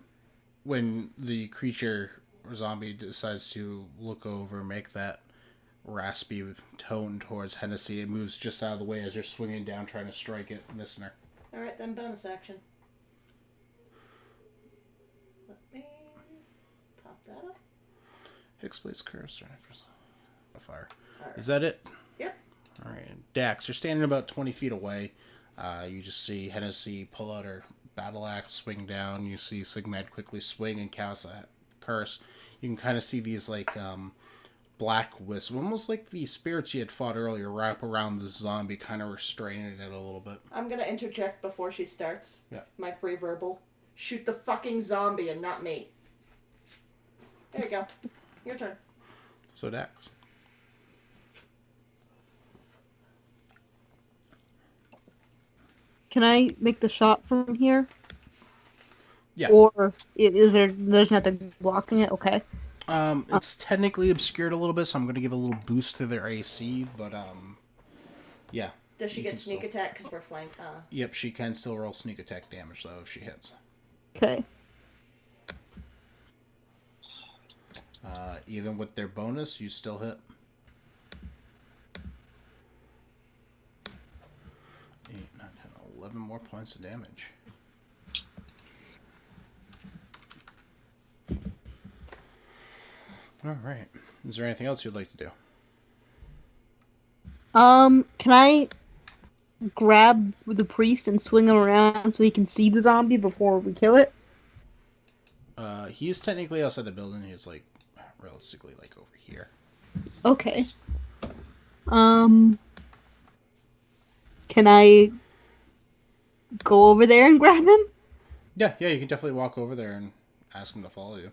Speaker 1: when the creature or zombie decides to look over, make that raspy tone towards Hennessy, it moves just out of the way as you're swinging down trying to strike it, missing her.
Speaker 3: Alright, then bonus action. Let me pop that up.
Speaker 1: Hexblade's curse. Fire.
Speaker 3: Right.
Speaker 1: Is that it?
Speaker 3: Yep.
Speaker 1: Alright. Dax, you're standing about 20 feet away. You just see Hennessy pull out her battle axe, swing down. You see Sigmad quickly swing and cast a curse. You can kind of see these like black wisps, almost like the spirits you had fought earlier, wrap around the zombie, kind of restraining it a little bit.
Speaker 3: I'm gonna interject before she starts.
Speaker 1: Yeah.
Speaker 3: My free verbal. Shoot the fucking zombie and not me. There you go. Your turn.
Speaker 1: So Dax.
Speaker 6: Can I make the shot from here?
Speaker 1: Yeah.
Speaker 6: Or there's nothing blocking it? Okay.
Speaker 1: It's technically obscured a little bit, so I'm going to give a little boost to their AC, but, yeah.
Speaker 3: Does she
Speaker 1: You
Speaker 3: get
Speaker 1: can
Speaker 3: sneak
Speaker 1: still-
Speaker 3: attack because we're flanked?
Speaker 1: Yep, she can still roll sneak attack damage, though, if she hits.
Speaker 6: Okay.
Speaker 1: Even with their bonus, you still hit. 8, 9, 10, 11 more points of damage. Alright. Is there anything else you'd like to do?
Speaker 6: Can I grab the priest and swing him around so he can see the zombie before we kill it?
Speaker 1: He's technically outside the building. He's, like, realistically, like, over here.
Speaker 6: Okay. Can I go over there and grab him?
Speaker 1: Yeah, you can definitely walk over there and ask him to follow you.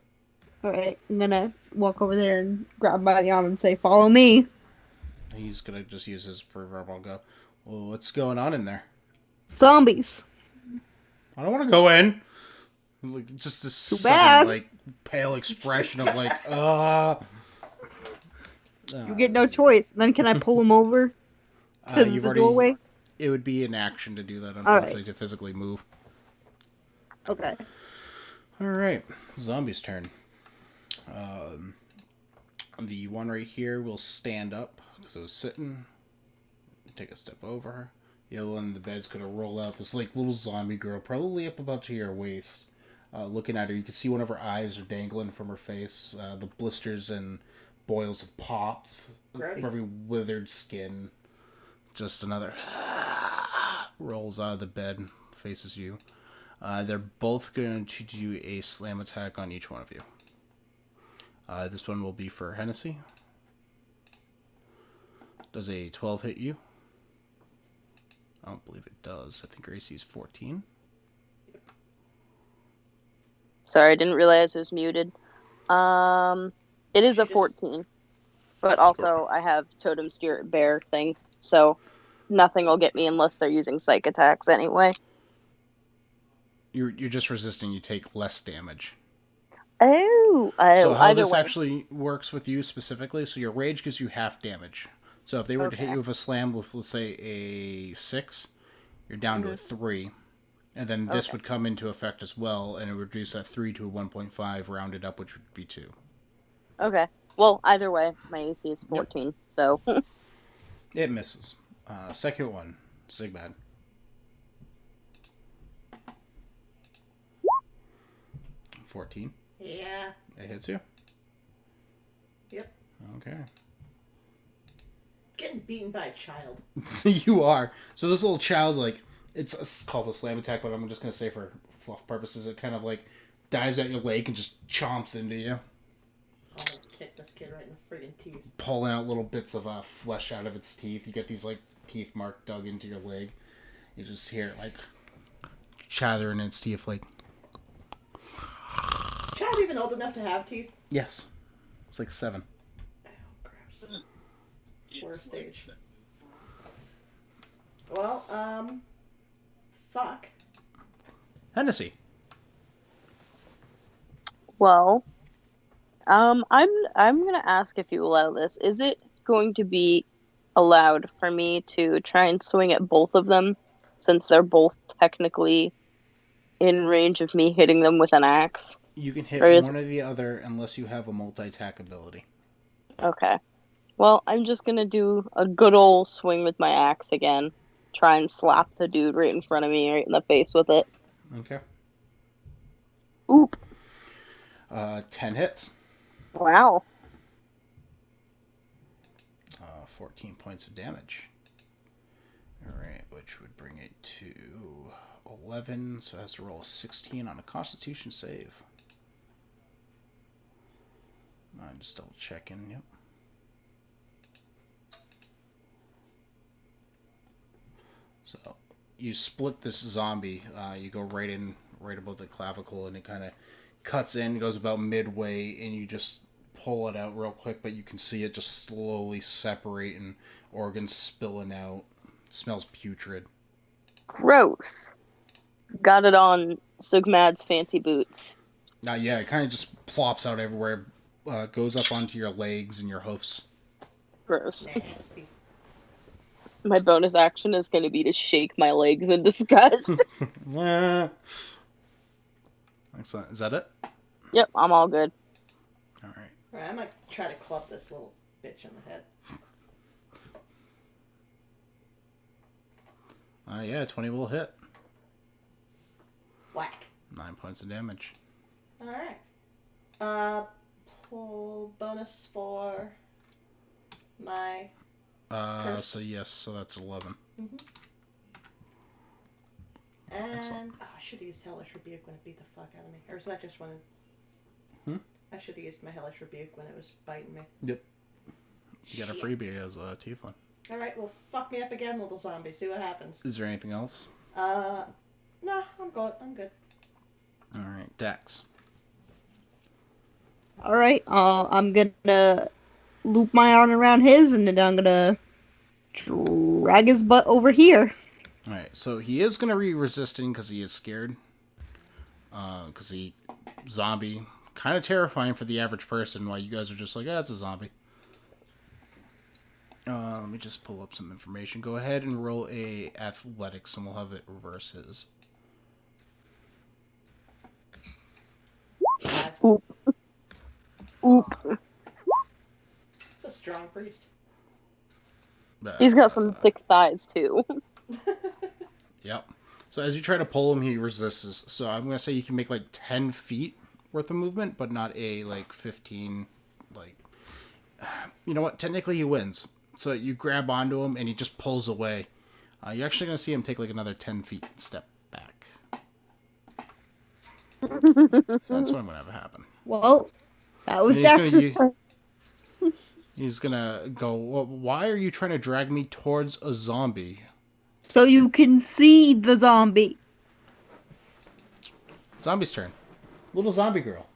Speaker 6: Alright, I'm gonna walk over there and grab him by the arm and say, "Follow me."
Speaker 1: He's gonna just use his verbal go. Well, what's going on in there?
Speaker 6: Zombies.
Speaker 1: I don't want to go in. Like, just this
Speaker 6: Too
Speaker 1: sudden,
Speaker 6: bad.
Speaker 1: like, pale expression of like,
Speaker 6: You get no choice. Then can I pull him over to
Speaker 1: you've
Speaker 6: the
Speaker 1: already.
Speaker 6: doorway?
Speaker 1: It would be an action to do that, unfortunately, to physically move.
Speaker 6: Okay.
Speaker 1: All right, zombie's turn. The one right here will stand up because it was sitting. Take a step over her. The other one in the bed's gonna roll out. This like little zombie girl, probably up about to your waist. Looking at her, you can see one of her eyes are dangling from her face. The blisters and boils have popped.
Speaker 3: Grody.
Speaker 1: Every withered skin. Just another rolls out of the bed, faces you. They're both going to do a slam attack on each one of you. This one will be for Hennessy. Does a 12 hit you? I don't believe it does. I think Gracie's 14.
Speaker 5: Sorry, I didn't realize it was muted. It is a 14. But also, I have Totem Spirit Bear thing, so nothing will get me unless they're using psych attacks anyway.
Speaker 1: You're just resisting. You take less damage. So how
Speaker 5: either
Speaker 1: this
Speaker 5: way.
Speaker 1: actually works with you specifically, so your rage gives you half damage. So if they were to hit
Speaker 5: Okay.
Speaker 1: you with a slam with, let's say, a 6, you're down to a 3. And then this would come into effect as well, and it would reduce that 3 to a 1.5, rounded up, which would be 2.
Speaker 5: Okay. Well, either way, my AC is 14, so...
Speaker 1: It misses. Second one, Sigbad. $14.
Speaker 3: Yeah.
Speaker 1: It hits you?
Speaker 3: Yep.
Speaker 1: Okay.
Speaker 3: Getting beaten by a child.
Speaker 1: You are. So this little child, like, it's called a slam attack, but I'm just going to say for fluff purposes, it kind of, like, dives at your leg and just chomps into you.
Speaker 3: I'm gonna kick this kid right in the friggin' teeth.
Speaker 1: Pulling out little bits of flesh out of its teeth. You get these, like, teeth mark dug into your leg. You just hear it, like, chattering its teeth, like...
Speaker 3: Is the child even old enough to have teeth?
Speaker 1: Yes. It's like 7.
Speaker 3: Oh, gross. Worst days. Well, fuck.
Speaker 1: Hennessy.
Speaker 5: Well, I'm gonna ask if you allow this. Is it going to be allowed for me to try and swing at both of them, since they're both technically in range of me hitting them with an axe?
Speaker 1: You can hit one or the other unless you have a multi-attack ability.
Speaker 5: Okay. Well, I'm just gonna do a good old swing with my axe again. Try and slap the dude right in front of me, right in the face with it.
Speaker 1: Okay.
Speaker 5: Oop.
Speaker 1: 10 hits.
Speaker 5: Wow.
Speaker 1: 14 points of damage. Alright, which would bring it to 11, so it has to roll a 16 on a Constitution save. I'm just double checking, yep. So, you split this zombie, you go right above the clavicle, and it kind of cuts in, goes about midway, and you just pull it out real quick, but you can see it just slowly separate and organs spilling out. It smells putrid.
Speaker 5: Gross. Got it on Sugmad's fancy boots.
Speaker 1: Yeah, it kind of just plops out everywhere, goes up onto your legs and your hoofs.
Speaker 5: Gross.
Speaker 3: Nasty.
Speaker 5: My bonus action is going to be to shake my legs in disgust.
Speaker 1: Excellent. Is that it?
Speaker 5: Yep, I'm all good.
Speaker 1: Alright.
Speaker 3: Alright, I might try to club this little bitch in the head.
Speaker 1: Yeah, 20 will hit.
Speaker 3: Whack.
Speaker 1: 9 points of damage.
Speaker 3: Alright. Pull bonus for my...
Speaker 1: So yes, so that's 11.
Speaker 3: Mm-hmm. And... Oh, I should have used Hellish Rebuke when it beat the fuck out of me. Or is that just when it... I should have used my Hellish Rebuke when it was biting me.
Speaker 1: Yep. You got a freebie as a tiefling.
Speaker 3: Alright, well, fuck me up again, little zombie. See what happens.
Speaker 1: Is there anything else?
Speaker 3: No, I'm good.
Speaker 1: Alright, Dax.
Speaker 6: Alright, I'm gonna loop my arm around his, and then I'm gonna drag his butt over here.
Speaker 1: Alright, so he is going to be resisting because he is scared. Because he... Zombie. Kind of terrifying for the average person, while you guys are just like, it's a zombie. Let me just pull up some information. Go ahead and roll a athletics, and we'll have it reverse his.
Speaker 5: Oop. Oop.
Speaker 3: It's a strong priest.
Speaker 5: He's got some thick thighs, too.
Speaker 1: Yep. So as you try to pull him, he resists. So I'm going to say you can make like 10 feet worth of movement, but not a like 15, like... You know what? Technically he wins. So you grab onto him and he just pulls away. You're actually going to see him take like another 10 feet and step back. That's what I'm going to have happen.
Speaker 6: Well, that was
Speaker 1: And
Speaker 6: Dax's turn.
Speaker 1: He's going to go, well, why are you trying to drag me towards a zombie?
Speaker 6: So you can see the zombie.
Speaker 1: Zombie's turn. Little zombie girl.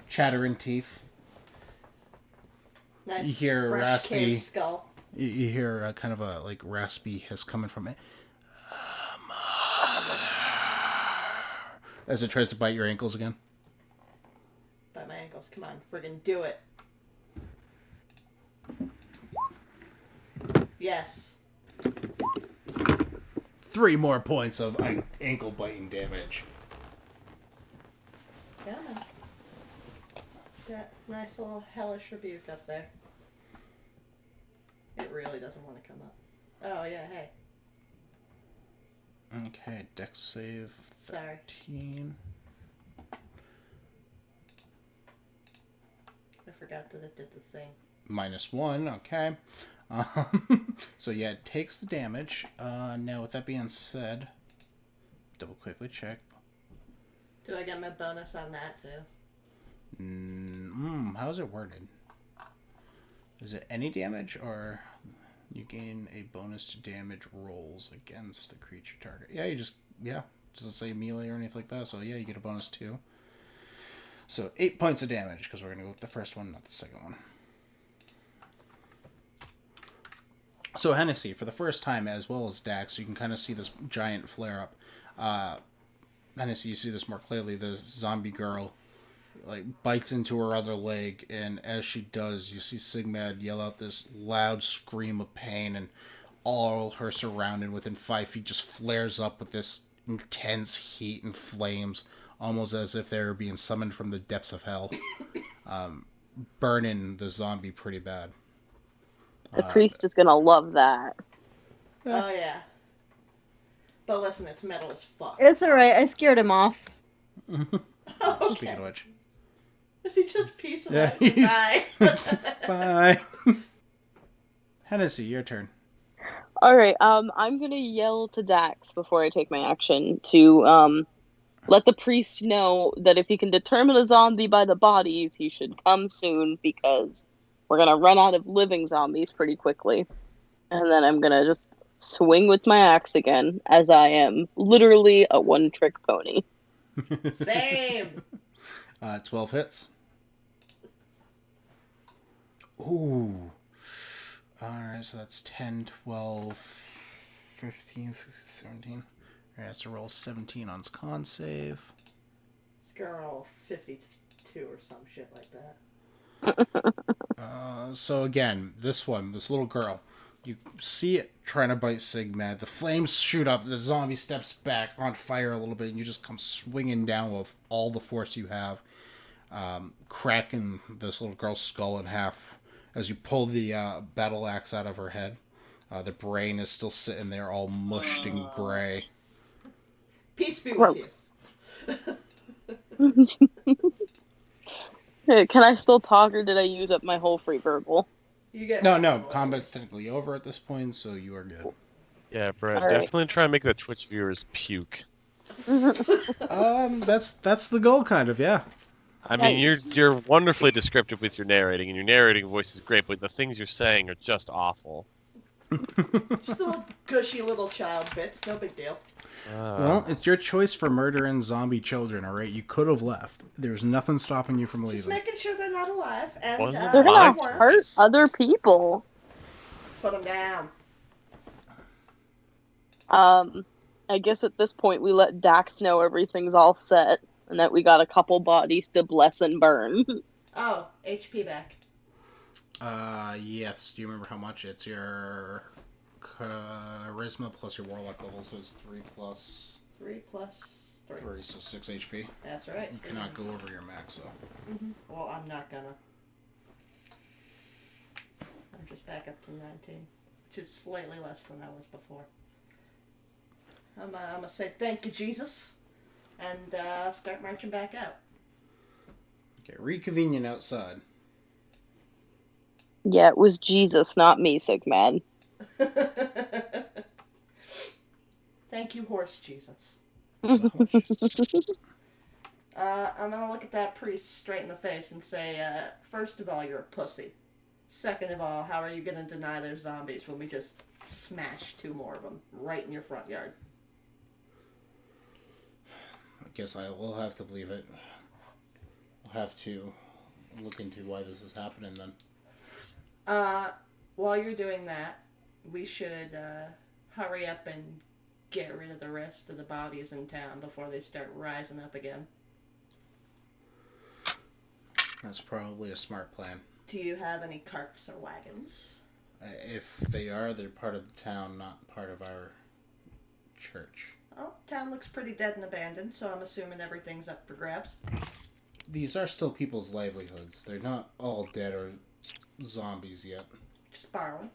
Speaker 1: Chattering teeth.
Speaker 3: Nice
Speaker 1: You hear
Speaker 3: fresh
Speaker 1: raspy-
Speaker 3: caved skull.
Speaker 1: You hear kind of a like raspy hiss coming from it. As it tries to bite your ankles again.
Speaker 3: on. Friggin' do it. Yes.
Speaker 1: 3 more points of ankle biting damage.
Speaker 3: Yeah. That nice little hellish rebuke up there. It really doesn't want to come up. Oh, yeah, hey.
Speaker 1: Okay, dex save 13.
Speaker 3: I forgot that it did the thing.
Speaker 1: -1, okay. So yeah, it takes the damage. Now, with that being said, double quickly check.
Speaker 3: Do I get my bonus on that, too?
Speaker 1: How's it worded? Is it any damage, or you gain a bonus to damage rolls against the creature target? Yeah, doesn't say melee or anything like that, so yeah, you get a bonus too. So 8 points of damage, because we're going to go with the first one, not the second one. So Hennessy, for the first time, as well as Dax, you can kind of see this giant flare-up. Hennessy, you see this more clearly. The zombie girl bites into her other leg, and as she does, you see Sigmad yell out this loud scream of pain, and all her surrounding within 5 feet just flares up with this intense heat and flames, almost as if they were being summoned from the depths of hell, burning the zombie pretty bad.
Speaker 5: The priest is gonna love that.
Speaker 3: Oh, yeah. But listen, it's metal as fuck.
Speaker 6: It's alright, I scared him off.
Speaker 3: Okay.
Speaker 1: Speaking of which.
Speaker 3: Is he just peacing
Speaker 1: Yeah,
Speaker 3: out?
Speaker 1: he's-
Speaker 3: Bye.
Speaker 1: Bye. Hennessy, your turn.
Speaker 5: Alright, I'm gonna yell to Dax before I take my action to, let the priest know that if he can determine a zombie by the bodies, he should come soon, because we're gonna run out of living zombies pretty quickly. And then I'm gonna just swing with my axe again, as I am literally a one-trick pony.
Speaker 3: Same.
Speaker 1: 12 hits. Ooh. Alright, so that's 10, 12, 15, 16, 17. Alright, so roll 17 on its con save.
Speaker 3: This girl 52 or some shit like that.
Speaker 1: So again, this little girl, you see it trying to bite Sigmad. The flames shoot up, the zombie steps back on fire a little bit, and you just come swinging down with all the force you have, cracking this little girl's skull in half as you pull the battle axe out of her head. The brain is still sitting there all mushed and gray.
Speaker 3: Peace be with
Speaker 5: Gross. Hey, can I still talk, or did I use up my whole free verbal?
Speaker 3: you. You get
Speaker 1: No, combat's technically over at this point, so you are good.
Speaker 2: Yeah, Brett,
Speaker 5: Alright.
Speaker 2: definitely try and make the Twitch viewers puke.
Speaker 1: That's the goal, kind of, yeah.
Speaker 2: I mean,
Speaker 5: Nice.
Speaker 2: you're wonderfully descriptive with your narrating, and your narrating voice is great, but the things you're saying are just awful.
Speaker 3: Just a little gushy little child bits, no big deal.
Speaker 1: Well, it's your choice for murdering zombie children, alright? You could have left. There's nothing stopping you from
Speaker 3: Just
Speaker 1: leaving.
Speaker 3: making sure they're not alive, and
Speaker 2: Wasn't it
Speaker 5: They're gonna
Speaker 2: Fine.
Speaker 5: hurt other people.
Speaker 3: put them down.
Speaker 5: I guess at this point we let Dax know everything's all set, and that we got a couple bodies to bless and burn.
Speaker 3: Oh, HP back.
Speaker 1: Yes. Do you remember how much? It's your charisma plus your warlock level, so it's 3 plus
Speaker 3: 3 plus 3.
Speaker 1: 3, so 6 HP.
Speaker 3: That's right.
Speaker 1: You cannot go over your max, though.
Speaker 3: Well, I'm not gonna. I'm just back up to 19, which is slightly less than I was before. I'm gonna say thank you, Jesus, and start marching back out.
Speaker 1: Okay, reconvene outside.
Speaker 5: Yeah, it was Jesus, not me, Sigmad.
Speaker 3: Thank you, horse Jesus.
Speaker 1: So,
Speaker 3: I'm gonna look at that priest straight in the face and say, first of all, you're a pussy. Second of all, how are you gonna deny there's zombies when we just smashed 2 more of them right in your front yard?
Speaker 1: I guess I will have to believe it. We'll have to look into why this is happening then.
Speaker 3: While you're doing that, we should hurry up and get rid of the rest of the bodies in town before they start rising up again.
Speaker 1: That's probably a smart plan.
Speaker 3: Do you have any carts or wagons?
Speaker 1: If they are, they're part of the town, not part of our church.
Speaker 3: Well, town looks pretty dead and abandoned, so I'm assuming everything's up for grabs.
Speaker 1: These are still people's livelihoods. They're not all dead or zombies yet.
Speaker 3: Just borrowing.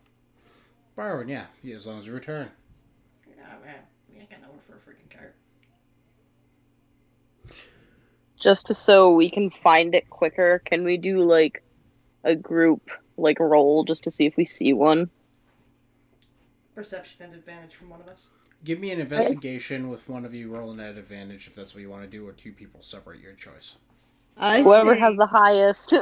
Speaker 1: Borrowing, yeah, as long as you return.
Speaker 3: Yeah, man. We ain't got nowhere for a freaking cart.
Speaker 5: Just so we can find it quicker, can we do like a group like roll just to see if we see one?
Speaker 3: Perception and advantage from one of us.
Speaker 1: Give me an investigation with one of you rolling at advantage if that's what you want to do, or two people separate your choice.
Speaker 5: Whoever has the highest.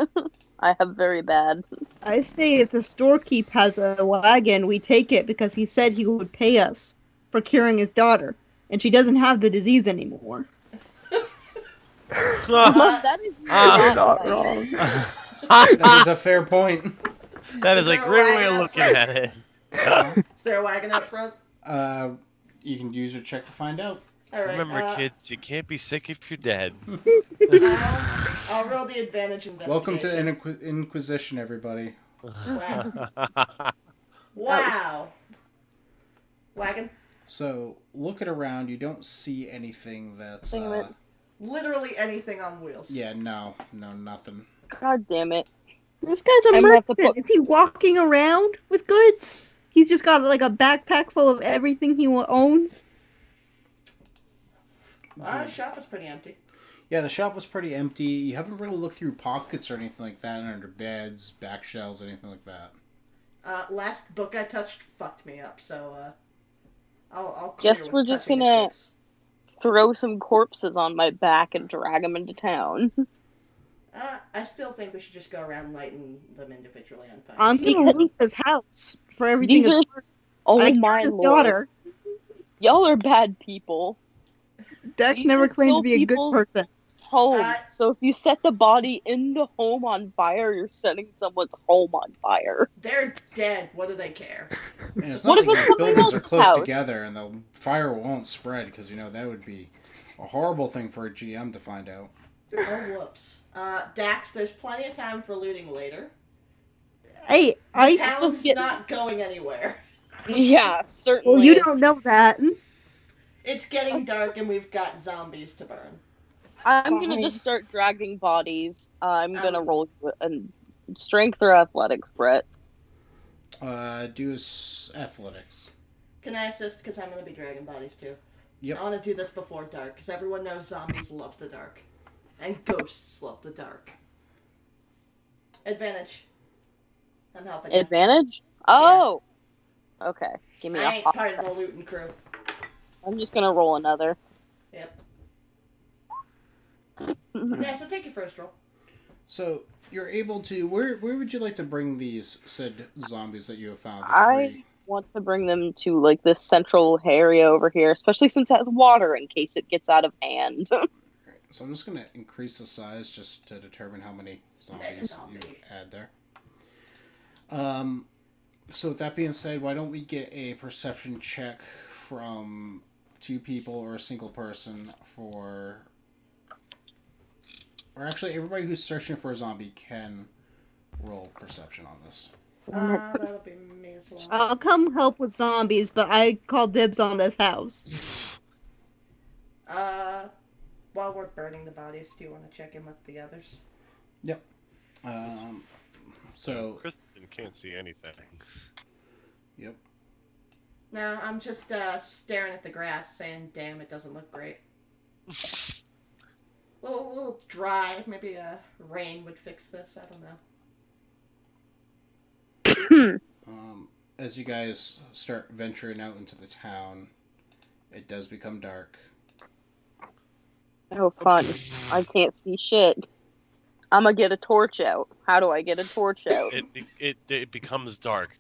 Speaker 5: I have very bad.
Speaker 6: I say if the storekeep has a wagon, we take it because he said he would pay us for curing his daughter, and she doesn't have the disease anymore.
Speaker 5: That is
Speaker 4: You're not wrong.
Speaker 1: That is a fair point.
Speaker 2: That is a
Speaker 3: Is there a
Speaker 2: great way
Speaker 3: wagon
Speaker 2: of
Speaker 3: out
Speaker 2: looking
Speaker 3: front?
Speaker 2: at it.
Speaker 3: Is there a wagon out front?
Speaker 1: You can use your check to find out.
Speaker 3: Alright,
Speaker 2: Remember, kids, you can't be sick if you're dead.
Speaker 3: I'll roll the advantage investigation.
Speaker 1: Welcome to Inquisition, everybody.
Speaker 3: Wow. Wow. Wagon?
Speaker 1: So, looking around, you don't see anything that's...
Speaker 3: Literally anything on wheels.
Speaker 1: Yeah, no, nothing.
Speaker 5: God damn it.
Speaker 6: This guy's a
Speaker 5: I'm gonna have to
Speaker 6: merchant. Is he walking around with goods? He's just got like a backpack full of everything he owns.
Speaker 3: The shop is pretty empty.
Speaker 1: Yeah, the shop was pretty empty. You haven't really looked through pockets or anything like that, under beds, back shelves, anything like that.
Speaker 3: Last book I touched fucked me up, so I'll clear
Speaker 5: Guess
Speaker 3: with
Speaker 5: we're just
Speaker 3: touching his
Speaker 5: gonna
Speaker 3: goods.
Speaker 5: throw some corpses on my back and drag them into town.
Speaker 3: I still think we should just go around lighting them individually on fire.
Speaker 6: I'm gonna
Speaker 5: Because-
Speaker 6: loot his house for everything.
Speaker 5: These are, oh
Speaker 6: I
Speaker 5: my
Speaker 6: killed his
Speaker 5: lord,
Speaker 6: daughter.
Speaker 5: y'all are bad people.
Speaker 6: Dex
Speaker 5: These
Speaker 6: never
Speaker 5: are
Speaker 6: claimed to
Speaker 5: still
Speaker 6: be a good
Speaker 5: people's
Speaker 6: person.
Speaker 5: Home. So if you set the body in the home on fire, you're setting someone's home on fire.
Speaker 3: They're dead. What do they care?
Speaker 1: And it's
Speaker 5: What
Speaker 1: not
Speaker 5: if
Speaker 1: like
Speaker 5: it's
Speaker 1: the
Speaker 5: somebody
Speaker 1: buildings are
Speaker 5: else's
Speaker 1: close
Speaker 5: house?
Speaker 1: together and the fire won't spread, because, that would be a horrible thing for a GM to find out.
Speaker 3: Oh, whoops. Dax, there's plenty of time for looting later.
Speaker 6: Hey,
Speaker 3: The town's not going anywhere.
Speaker 5: Yeah, certainly.
Speaker 6: well, you don't know that.
Speaker 3: It's getting dark and we've got zombies to burn.
Speaker 5: I'm gonna
Speaker 6: Fine.
Speaker 5: just start dragging bodies. I'm gonna roll a strength or athletics, Brett.
Speaker 1: Do athletics.
Speaker 3: Can I assist? Because I'm going to be dragging bodies too.
Speaker 1: Yep.
Speaker 3: I want to do this before dark, because everyone knows zombies love the dark. And ghosts love the dark. Advantage. I'm helping you.
Speaker 5: Advantage? Oh! Okay. Give me
Speaker 3: I
Speaker 5: a
Speaker 3: ain't
Speaker 5: hot.
Speaker 3: part of the looting crew.
Speaker 5: I'm just gonna roll another.
Speaker 3: Yep. Yeah, so take your first roll.
Speaker 1: So, you're able to... Where would you like to bring these said zombies that you have found? The
Speaker 5: I
Speaker 1: three?
Speaker 5: want to bring them to like this central area over here, especially since it has water in case it gets out of hand.
Speaker 1: So I'm just going to increase the size just to determine how many zombies you add there. So with that being said, why don't we get a perception check from two people or a single person for... Or actually, everybody who's searching for a zombie can roll perception on this.
Speaker 3: That'll be me as well.
Speaker 6: I'll come help with zombies, but I call dibs on this house.
Speaker 3: While we're burning the bodies, do you want to check in with the others?
Speaker 1: Yep. So...
Speaker 2: Kristen can't see anything.
Speaker 1: Yep.
Speaker 3: No, I'm just staring at the grass, saying, "Damn, it doesn't look great." A little dry. Maybe rain would fix this. I don't know.
Speaker 1: As you guys start venturing out into the town, it does become dark.
Speaker 5: Oh, fun. I can't see shit. I'm gonna get a torch out. How do I get a torch out?
Speaker 2: It becomes dark.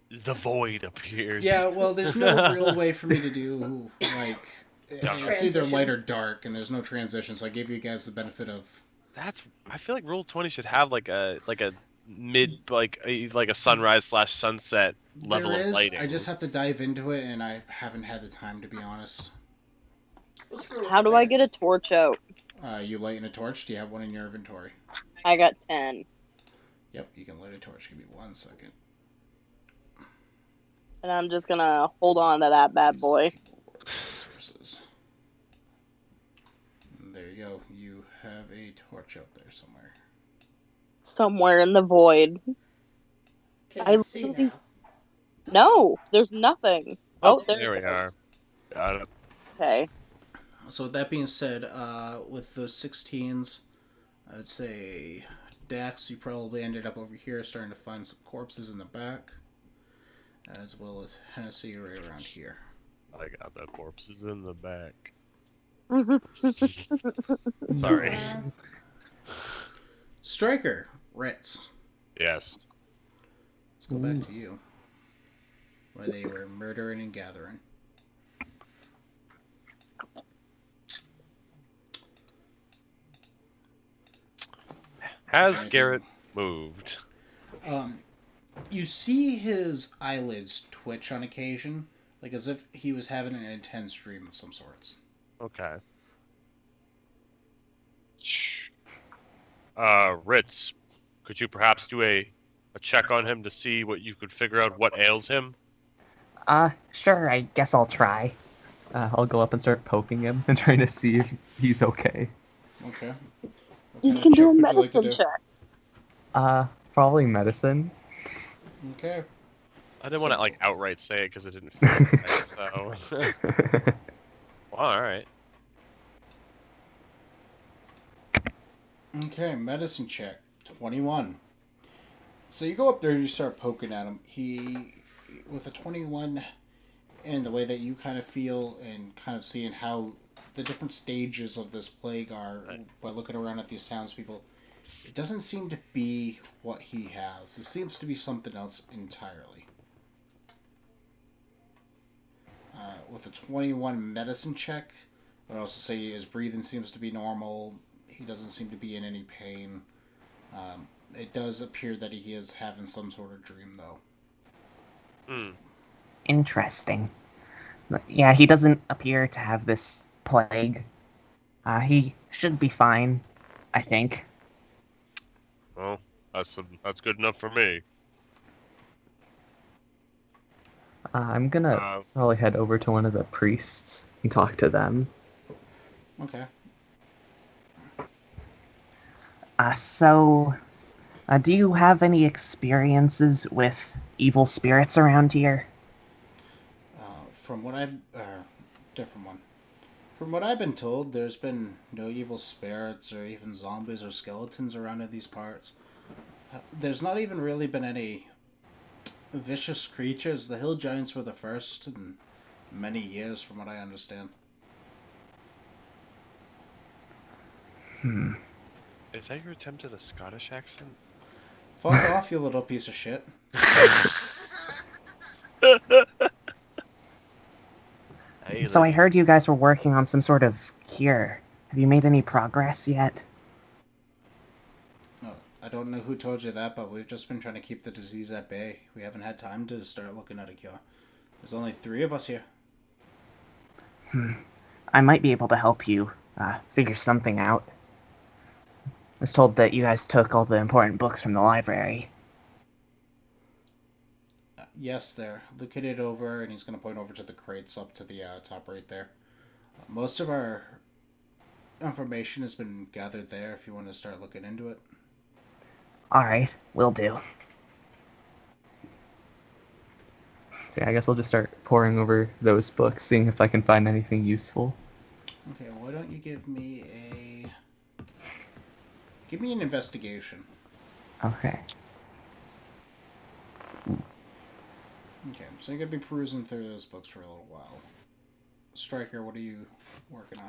Speaker 2: The void appears.
Speaker 1: Yeah, well, there's no real way for me to do, like... It's either
Speaker 3: Transition.
Speaker 1: light or dark, and there's no transition, so I gave you guys the benefit of...
Speaker 2: I feel like Roll20 should have like a mid like a sunrise / sunset level
Speaker 1: There
Speaker 2: of
Speaker 1: is,
Speaker 2: lighting.
Speaker 1: I just have to dive into it, and I haven't had the time, to be honest.
Speaker 3: We'll screw with
Speaker 5: How
Speaker 3: it
Speaker 5: do I
Speaker 3: later.
Speaker 5: get a torch out?
Speaker 1: You light in a torch? Do you have one in your inventory?
Speaker 5: I got 10.
Speaker 1: Yep, you can light a torch. Give me 1 second.
Speaker 5: And I'm just gonna hold on to that bad boy.
Speaker 1: Resources. There you go. You have a torch out there somewhere.
Speaker 5: Somewhere in the void.
Speaker 3: Can
Speaker 5: I
Speaker 3: you see
Speaker 5: literally-
Speaker 3: now?
Speaker 5: No, there's nothing. Oh,
Speaker 2: there we
Speaker 5: it
Speaker 2: are.
Speaker 5: is.
Speaker 2: Got it.
Speaker 5: Okay.
Speaker 1: So with that being said, with those 16s, I'd say Dax, you probably ended up over here starting to find some corpses in the back, as well as Hennessy right around here.
Speaker 2: I got the corpses in the back.
Speaker 1: Mm-hmm.
Speaker 2: Sorry.
Speaker 1: Striker, Ritz.
Speaker 2: Yes.
Speaker 1: Let's go back to you. Where they were murdering and gathering.
Speaker 2: Has Garrett moved?
Speaker 1: You see his eyelids twitch on occasion, like as if he was having an intense dream of some sorts.
Speaker 2: Okay. Ritz, could you perhaps do a check on him to see what you could figure out what ails him?
Speaker 7: Sure, I guess I'll try.
Speaker 4: I'll go up and start poking him and trying to see if he's okay.
Speaker 1: Okay.
Speaker 5: You can do a medicine check.
Speaker 4: Probably medicine.
Speaker 1: Okay.
Speaker 2: I didn't want to like outright say it because it didn't feel right, so. Well, all right.
Speaker 1: Okay, medicine check. 21. So you go up there and you start poking at him. He, with a 21, and the way that you kind of feel and kind of seeing how the different stages of this plague are by looking around at these townspeople, it doesn't seem to be what he has. It seems to be something else entirely. With a 21 medicine check, I would also say his breathing seems to be normal. He doesn't seem to be in any pain. It does appear that he is having some sort of dream, though.
Speaker 7: Interesting. Yeah, he doesn't appear to have this plague. He should be fine, I think.
Speaker 2: Well, that's good enough for me.
Speaker 4: I'm gonna probably head over to one of the priests and talk to them.
Speaker 1: Okay.
Speaker 7: Do you have any experiences with evil spirits around here?
Speaker 1: From what I've... different one. From what I've been told, there's been no evil spirits or even zombies or skeletons around in these parts. There's not even really been any vicious creatures. The hill giants were the first in many years, from what I understand.
Speaker 2: Is that your attempt at a Scottish accent?
Speaker 1: Fuck off, you little piece of shit.
Speaker 7: So I heard you guys were working on some sort of cure. Have you made any progress yet?
Speaker 1: No, I don't know who told you that, but we've just been trying to keep the disease at bay. We haven't had time to start looking at a cure. There's only 3 of us here.
Speaker 7: I might be able to help you figure something out. I was told that you guys took all the important books from the library.
Speaker 1: Yes, there. Look at it over, and he's going to point over to the crates up to the top right there. Most of our information has been gathered there if you want to start looking into it.
Speaker 7: Alright, will do.
Speaker 4: So yeah, I guess I'll just start poring over those books, seeing if I can find anything useful.
Speaker 1: Okay, why don't you give me an investigation.
Speaker 4: Okay.
Speaker 1: Okay, so you're going to be perusing through those books for a little while. Striker, what are you working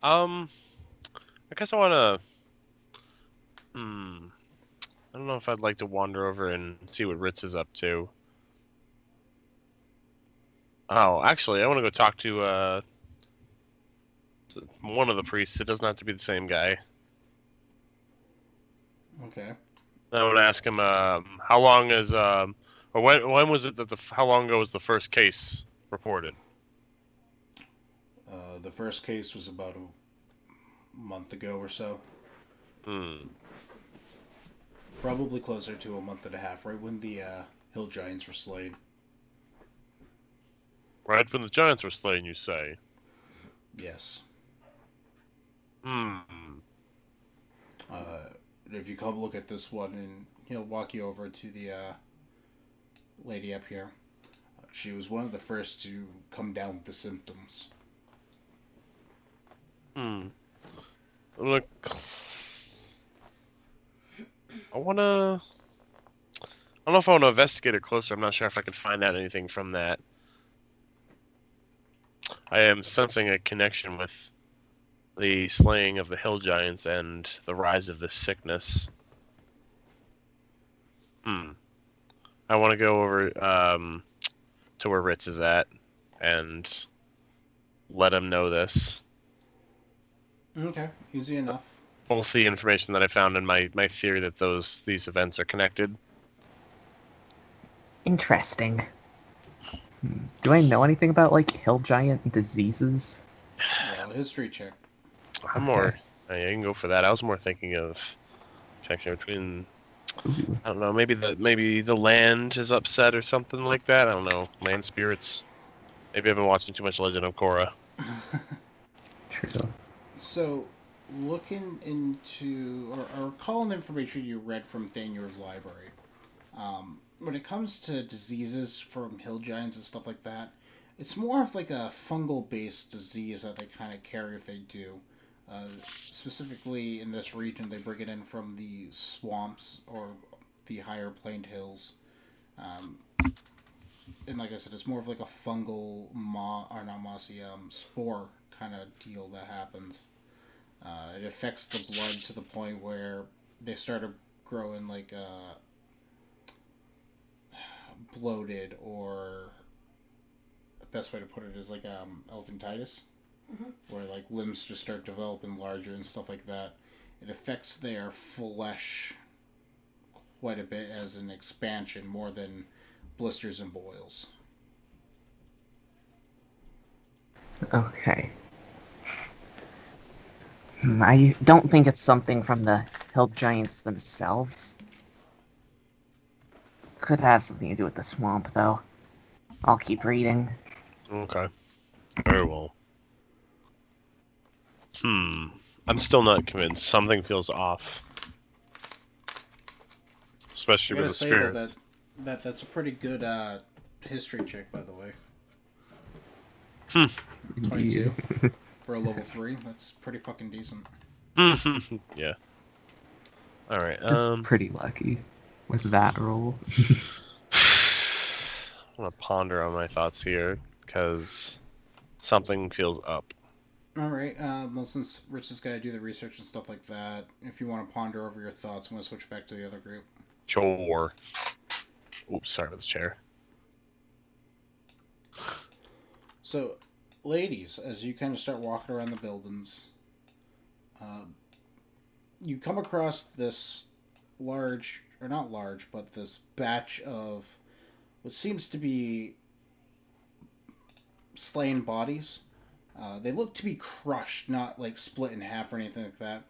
Speaker 1: on?
Speaker 2: I guess I want to. I don't know if I'd like to wander over and see what Ritz is up to. Oh, actually, I want to go talk to one of the priests. It doesn't have to be the same guy.
Speaker 1: Okay.
Speaker 2: I want to ask him how long is or when was it that how long ago was the first case reported?
Speaker 1: The first case was about a month ago or so. Probably closer to a month and a half, right when the hill giants were slain.
Speaker 2: Right when the giants were slain, you say?
Speaker 1: Yes.
Speaker 2: Hmm.
Speaker 1: If you come look at this one, and he'll walk you over to the lady up here. She was one of the first to come down with the symptoms.
Speaker 2: Look, I don't know if I want to investigate it closer. I'm not sure if I can find out anything from that. I am sensing a connection with the slaying of the hill giants and the rise of this sickness. I want to go over to where Ritz is at and let him know this.
Speaker 1: Okay, easy enough.
Speaker 2: Both the information that I found and my theory that these events are connected.
Speaker 7: Interesting. Do I know anything about, like, hill giant diseases?
Speaker 1: Well, history check.
Speaker 2: I'm more. Yeah, you can go for that. I was more thinking of connection between.
Speaker 7: Ooh.
Speaker 2: I don't know. Maybe the land is upset or something like that. I don't know. Land spirits. Maybe I've been watching too much Legend of Korra.
Speaker 7: True.
Speaker 1: So, looking into, or recalling the information you read from Thanyor's library, when it comes to diseases from hill giants and stuff like that, it's more of like a fungal-based disease that they kind of carry if they do. Specifically in this region, they bring it in from the swamps or the higher planed hills. And like I said, it's more of like a fungal, spore kind of deal that happens. It affects the blood to the point where they start growing like bloated, or the best way to put it is like elephantitis, where like limbs just start developing larger and stuff like that. It affects their flesh quite a bit as an expansion more than blisters and boils.
Speaker 7: Okay. I don't think it's something from the hill giants themselves. Could have something to do with the swamp, though. I'll keep reading.
Speaker 2: Okay. Very well. I'm still not convinced. Something feels off.
Speaker 1: I
Speaker 2: Especially
Speaker 1: gotta
Speaker 2: with the
Speaker 1: say
Speaker 2: spirit.
Speaker 1: though that's a pretty good history check, by the way. 22 for a level 3. That's pretty fucking decent.
Speaker 2: Yeah. All right.
Speaker 4: Just pretty lucky with that roll.
Speaker 2: I want to ponder on my thoughts here because something feels up.
Speaker 1: All right. Well, since Rich has got to do the research and stuff like that, if you want to ponder over your thoughts, I'm going to switch back to the other group.
Speaker 2: Sure. Oops, sorry about the chair.
Speaker 1: So, ladies, as you kind of start walking around the buildings, you come across this large, or not large, but this batch of what seems to be slain bodies. They look to be crushed, not like split in half or anything like that.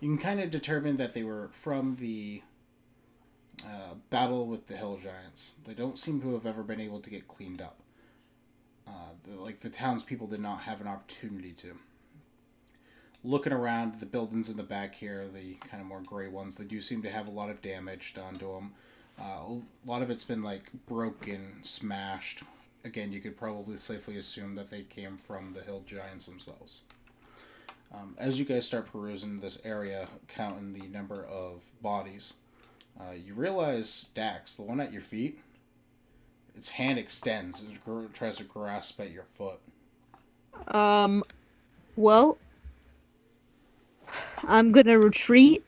Speaker 1: You can kind of determine that they were from the battle with the hill giants. They don't seem to have ever been able to get cleaned up. The townspeople did not have an opportunity to. Looking around, the buildings in the back here, the kind of more gray ones, they do seem to have a lot of damage done to them. A lot of it's been like broken, smashed. Again, you could probably safely assume that they came from the hill giants themselves. As you guys start perusing this area, counting the number of bodies, you realize Dax, the one at your feet, its hand extends and tries to grasp at your foot.
Speaker 6: Well, I'm gonna retreat,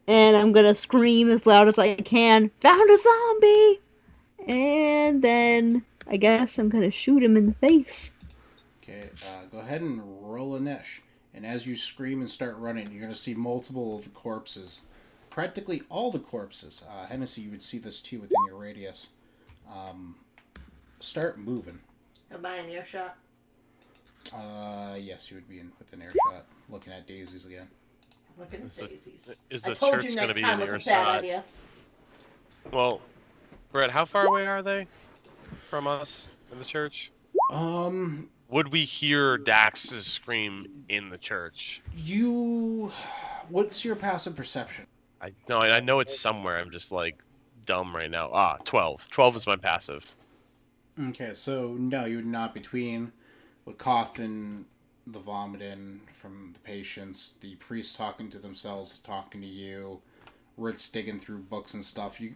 Speaker 6: and I'm gonna scream as loud as I can, "Found a zombie!" And then I guess I'm gonna shoot him in the face.
Speaker 1: Okay, go ahead and roll a niche. And as you scream and start running, you're going to see multiple of the corpses. Practically all the corpses. Hennessy, you would see this too within your radius. Start moving.
Speaker 3: Am I in earshot?
Speaker 1: Yes, you would be within earshot, looking at daisies again.
Speaker 3: Looking at daisies.
Speaker 2: Is
Speaker 3: I
Speaker 2: the
Speaker 3: told
Speaker 2: church
Speaker 3: you
Speaker 2: going to be
Speaker 3: nighttime
Speaker 2: in
Speaker 3: was a bad
Speaker 2: earshot?
Speaker 3: idea.
Speaker 2: Well, Brett, how far away are they from us in the church?
Speaker 1: Um,
Speaker 2: Would we hear Dax's scream in the church?
Speaker 1: what's your passive perception?
Speaker 2: I know it's somewhere. I'm just like dumb right now. 12. 12 is my passive.
Speaker 1: Okay, so no, you would not. Between the cough and the vomiting from the patients, the priests talking to themselves, talking to you, Ritz digging through books and stuff. You,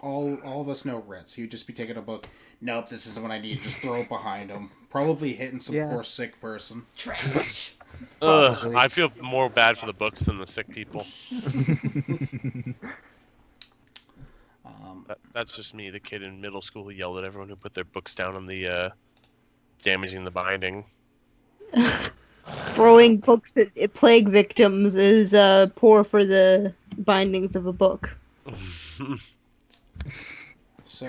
Speaker 1: all of us know Ritz. He would just be taking a book. Nope, this isn't what I need. Just throw it behind him. Probably hitting some
Speaker 4: Yeah.
Speaker 1: poor sick person.
Speaker 3: Trash.
Speaker 2: Ugh, I feel more bad for the books than the sick people. That's just me, the kid in middle school who yelled at everyone who put their books down on the damaging the binding.
Speaker 6: Throwing books at plague victims is poor for the bindings of a book.
Speaker 1: So,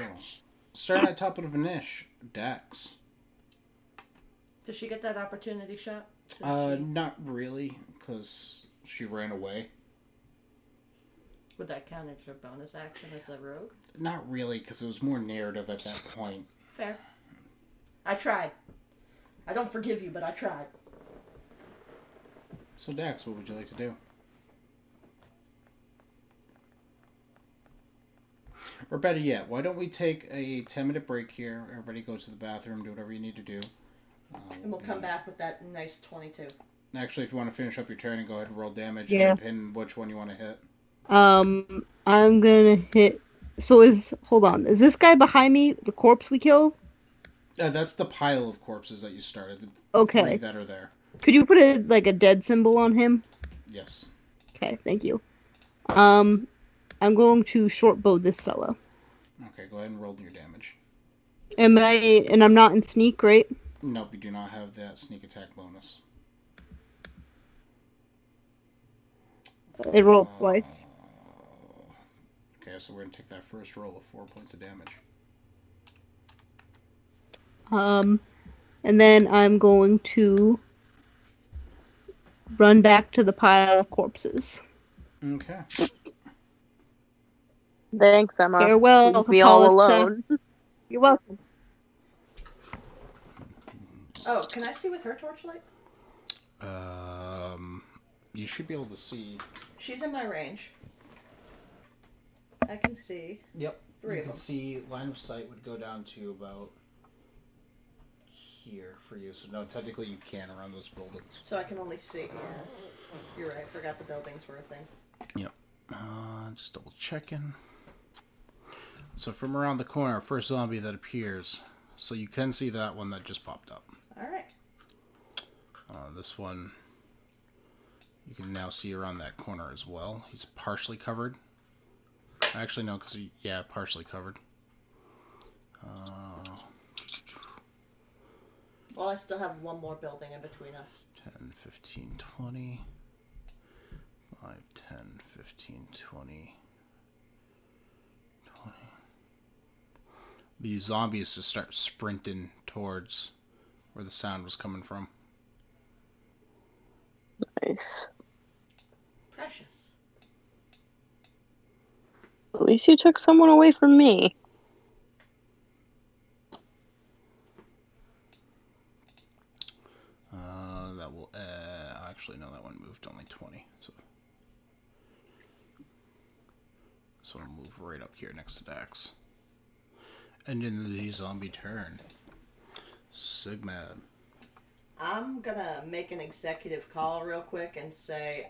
Speaker 1: starting at top of the niche, Dax.
Speaker 3: Did she get that opportunity shot?
Speaker 1: Not really, because she ran away.
Speaker 3: Would that count as your bonus action as a rogue?
Speaker 1: Not really, because it was more narrative at that point.
Speaker 3: Fair. I tried. I don't forgive you, but I tried.
Speaker 1: So, Dax, what would you like to do? Or better yet, why don't we take a 10-minute break here? Everybody go to the bathroom, do whatever you need to do.
Speaker 3: And we'll come back with that nice 22.
Speaker 1: Actually, if you want to finish up your turn and go ahead and roll damage,
Speaker 6: Yeah.
Speaker 1: and pin which one you want to hit.
Speaker 6: I'm gonna hit. So hold on. Is this guy behind me the corpse we killed?
Speaker 1: That's the pile of corpses that you started. The
Speaker 6: Okay.
Speaker 1: 3 that are there.
Speaker 6: Could you put a dead symbol on him?
Speaker 1: Yes.
Speaker 6: Okay, thank you. I'm going to short bow this fellow.
Speaker 1: Okay, go ahead and roll your damage.
Speaker 6: And I'm not in sneak, right?
Speaker 1: Nope, you do not have that sneak attack bonus.
Speaker 6: It rolled twice.
Speaker 1: Okay, so we're going to take that first roll of 4 points of damage.
Speaker 6: And then I'm going to run back to the pile of corpses.
Speaker 1: Okay.
Speaker 5: Thanks, Emma.
Speaker 6: Farewell,
Speaker 5: Leave me all
Speaker 6: Hippolyta.
Speaker 5: alone.
Speaker 6: You're welcome.
Speaker 3: Oh, can I see with her torchlight?
Speaker 1: You should be able to see.
Speaker 3: She's in my range. I can see.
Speaker 1: Yep.
Speaker 3: 3
Speaker 1: you
Speaker 3: of
Speaker 1: can
Speaker 3: them.
Speaker 1: see line of sight would go down to about here for you. So no, technically you can around those buildings.
Speaker 3: So I can only see. Yeah. You're right. I forgot the buildings were a thing.
Speaker 1: Yep. Just double checking. So from around the corner, first zombie that appears. So you can see that one that just popped up.
Speaker 3: All right.
Speaker 1: This one you can now see around that corner as well. He's partially covered. Actually, no, because partially covered.
Speaker 3: Well, I still have one more building in between us.
Speaker 1: 10, 15, 20. 5, 10, 15, 20. 20. These zombies just start sprinting towards where the sound was coming from.
Speaker 5: Nice.
Speaker 3: Precious.
Speaker 5: At least you took someone away from me.
Speaker 1: That will actually no, that one moved only 20. So this one will move right up here next to Dax. And in the zombie turn, Sigmad.
Speaker 3: I'm gonna make an executive call real quick and say,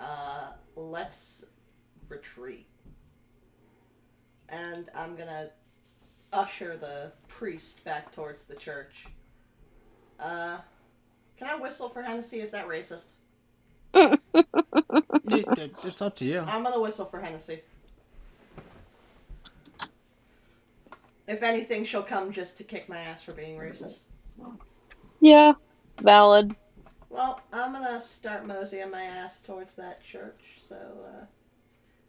Speaker 3: let's retreat. And I'm gonna usher the priest back towards the church. Can I whistle for Hennessy? Is that racist?
Speaker 1: It's up to you.
Speaker 3: I'm gonna whistle for Hennessy. If anything, she'll come just to kick my ass for being racist.
Speaker 5: Yeah, valid.
Speaker 3: Well, I'm gonna start moseying my ass towards that church, so,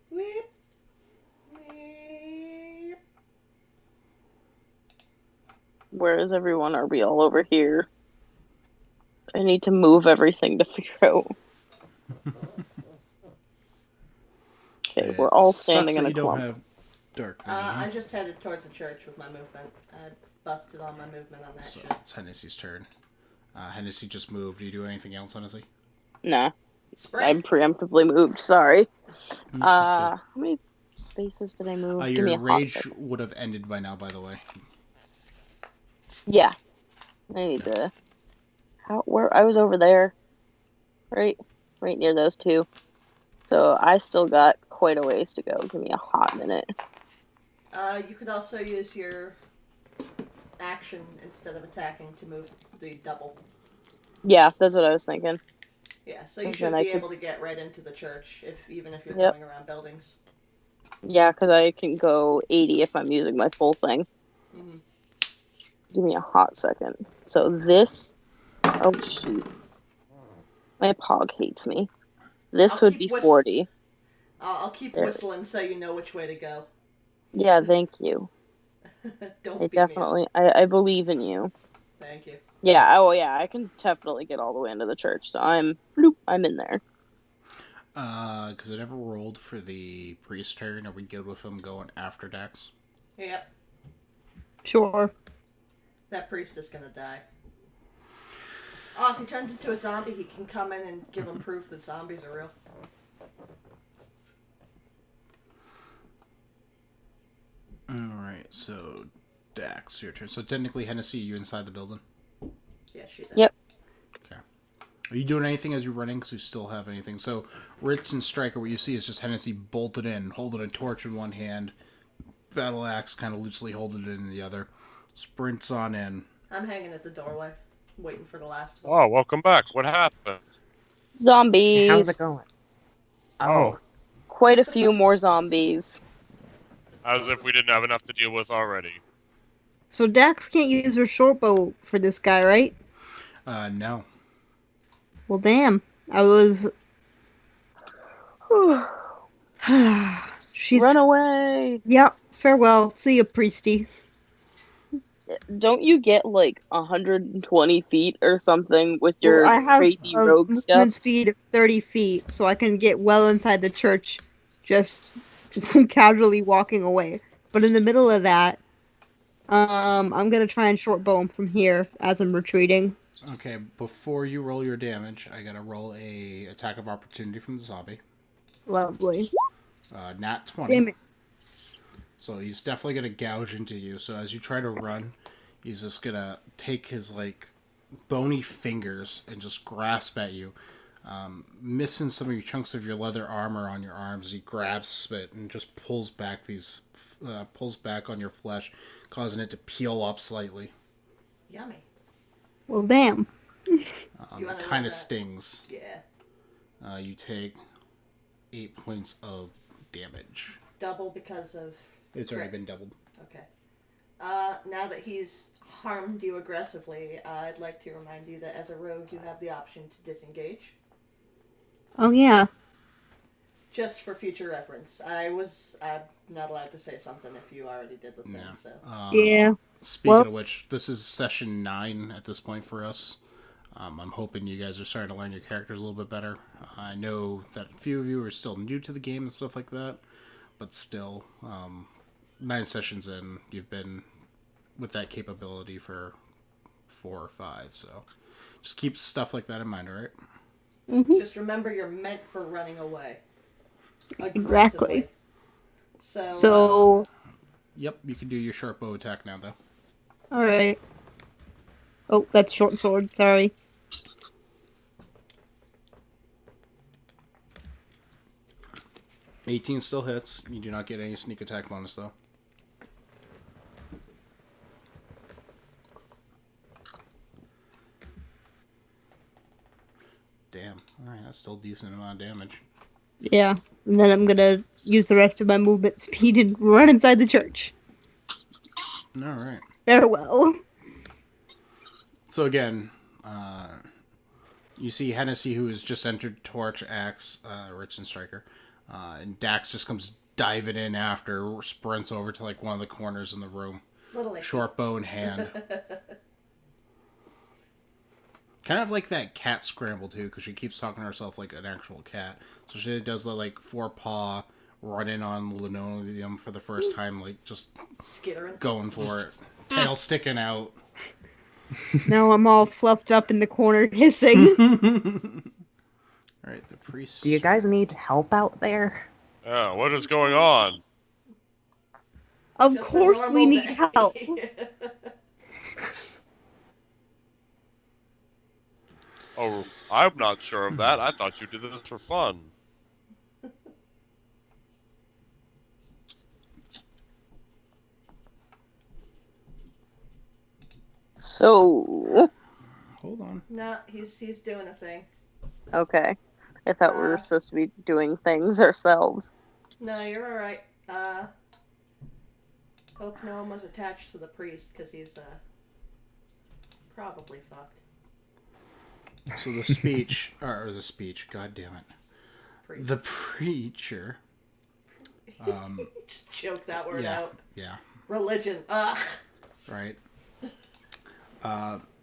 Speaker 3: weep, weep.
Speaker 5: Where is everyone? Are we all over here? I need to move everything to figure out. Okay, we're all
Speaker 1: Sucks
Speaker 5: standing
Speaker 1: that
Speaker 5: in a
Speaker 1: you don't
Speaker 5: clump.
Speaker 1: have dark vision.
Speaker 3: I just headed towards the church with my movement. I busted all my movement on that
Speaker 1: So
Speaker 3: shit.
Speaker 1: it's Hennessy's turn. Hennessy just moved. Do you do anything else, honestly?
Speaker 5: Nah, I
Speaker 3: Sprint.
Speaker 5: preemptively moved. Sorry.
Speaker 1: That's good.
Speaker 5: How many spaces did I move? Give me
Speaker 1: Your
Speaker 5: a hot
Speaker 1: rage
Speaker 5: second.
Speaker 1: would have ended by now, by the way.
Speaker 5: Yeah, I need to. Where I was over there, right near those two. So I still got quite a ways to go. Give me a hot minute.
Speaker 3: You could also use your action instead of attacking to move the double.
Speaker 5: Yeah, that's what I was thinking.
Speaker 3: Yeah, so you
Speaker 5: And
Speaker 3: should
Speaker 5: then I
Speaker 3: be
Speaker 5: could-
Speaker 3: able to get right into the church even if you're
Speaker 5: Yep.
Speaker 3: going around buildings.
Speaker 5: Yeah, because I can go 80 if I'm using my full thing.
Speaker 3: Mm-hmm.
Speaker 5: Give me a hot second. So this. Oh shoot. My pog hates me. This would be 40.
Speaker 3: I'll keep
Speaker 5: There.
Speaker 3: whistling so you know which way to go.
Speaker 5: Yeah, thank you.
Speaker 3: Don't
Speaker 5: I
Speaker 3: beat me up.
Speaker 5: definitely. I believe in you.
Speaker 3: Thank you.
Speaker 5: Yeah. Oh yeah. I can definitely get all the way into the church. So I'm in there.
Speaker 1: Because I never rolled for the priest turn. Are we good with him going after Dax?
Speaker 3: Yep.
Speaker 6: Sure.
Speaker 3: That priest is gonna die. Oh, if he turns into a zombie, he can come in and give him proof that zombies are real.
Speaker 1: Alright, so Dax, your turn. So technically, Hennessy, you inside the building?
Speaker 3: Yeah, she's in.
Speaker 5: Yep.
Speaker 1: Okay. Are you doing anything as you're running? Because you still have anything. So, Ritz and Striker, what you see is just Hennessy bolted in, holding a torch in one hand, battle axe kind of loosely holding it in the other. Sprints on in.
Speaker 3: I'm hanging at the doorway, waiting for the last one.
Speaker 2: Oh, welcome back. What happened?
Speaker 5: Zombies.
Speaker 7: How's it going? Oh,
Speaker 5: Quite a few more zombies.
Speaker 2: As if we didn't have enough to deal with already.
Speaker 6: So Dax can't use her short bow for this guy, right?
Speaker 1: No.
Speaker 6: Well, damn. I was. She's.
Speaker 5: Run away.
Speaker 6: Yep. Farewell. See ya, priesty.
Speaker 5: Don't you get like 120 feet or something with your
Speaker 6: Well, I have
Speaker 5: crazy
Speaker 6: a
Speaker 5: rogue
Speaker 6: movement
Speaker 5: stuff?
Speaker 6: speed of 30 feet, so I can get well inside the church just casually walking away. But in the middle of that, I'm gonna try and short bow him from here as I'm retreating.
Speaker 1: Okay, before you roll your damage, I gotta roll a attack of opportunity from the zombie.
Speaker 6: Lovely.
Speaker 1: Nat 20.
Speaker 6: Damn it.
Speaker 1: So he's definitely gonna gouge into you. So as you try to run, he's just gonna take his like bony fingers and just grasp at you, missing some of your chunks of your leather armor on your arms. He grabs it and just pulls back on your flesh, causing it to peel up slightly.
Speaker 3: Yummy.
Speaker 6: Well, damn.
Speaker 3: You wanna
Speaker 1: It
Speaker 3: roll
Speaker 1: kind of
Speaker 3: that?
Speaker 1: stings.
Speaker 3: Yeah.
Speaker 1: You take 8 points of damage.
Speaker 3: Double because of...
Speaker 1: It's already been doubled.
Speaker 3: Okay. Now that he's harmed you aggressively, I'd like to remind you that as a rogue, you have the option to disengage.
Speaker 6: Oh, yeah.
Speaker 3: Just for future reference. I'm not allowed to say something if you already did the thing,
Speaker 1: No.
Speaker 3: so...
Speaker 6: Yeah.
Speaker 1: Speaking
Speaker 6: Well-
Speaker 1: of which, this is session 9 at this point for us. I'm hoping you guys are starting to learn your characters a little bit better. I know that a few of you are still new to the game and stuff like that, but still, 9 sessions in, you've been with that capability for 4 or 5, so just keep stuff like that in mind, alright?
Speaker 6: Mm-hmm.
Speaker 3: Just remember you're meant for running away.
Speaker 6: Exactly.
Speaker 3: Aggressively. So,
Speaker 6: So,
Speaker 1: Yep, you can do your short bow attack now, though.
Speaker 6: alright. Oh, that's short sword, sorry.
Speaker 1: '18 still hits. You do not get any sneak attack bonus, though. Damn. Alright, that's still a decent amount of damage.
Speaker 6: Yeah. And then I'm gonna use the rest of my movement speed and run inside the church.
Speaker 1: Alright.
Speaker 6: Farewell.
Speaker 1: So again, you see Hennessy, who has just entered Torch, Axe, Rich, and Striker. And Dax just comes diving in after, sprints over to like one of the corners in the room.
Speaker 3: little
Speaker 1: Short bow in hand. Kind of like that cat scramble too, because she keeps talking to herself like an actual cat. So she does the like 4-paw running on linoleum for the first time, like just
Speaker 3: Skittering.
Speaker 1: going for it, tail sticking out.
Speaker 6: Now I'm all fluffed up in the corner hissing.
Speaker 1: All right, the priest.
Speaker 7: Do you guys need help out there?
Speaker 2: Oh, what is going on?
Speaker 6: Of
Speaker 3: Just a
Speaker 6: course we
Speaker 3: normal
Speaker 6: need
Speaker 3: day.
Speaker 6: help.
Speaker 2: Oh, I'm not sure of that. I thought you did this for fun.
Speaker 5: So,
Speaker 1: Hold on.
Speaker 3: No, he's doing a thing.
Speaker 5: okay. I thought we were supposed to be doing things ourselves.
Speaker 3: No, you're alright. Hope no one was attached to the priest, because he's, probably fucked.
Speaker 1: So the speech, god damn it.
Speaker 3: Priest.
Speaker 1: The preacher.
Speaker 3: Just choke that word
Speaker 1: Yeah,
Speaker 3: out.
Speaker 1: yeah,
Speaker 3: Religion. Ugh.
Speaker 1: right.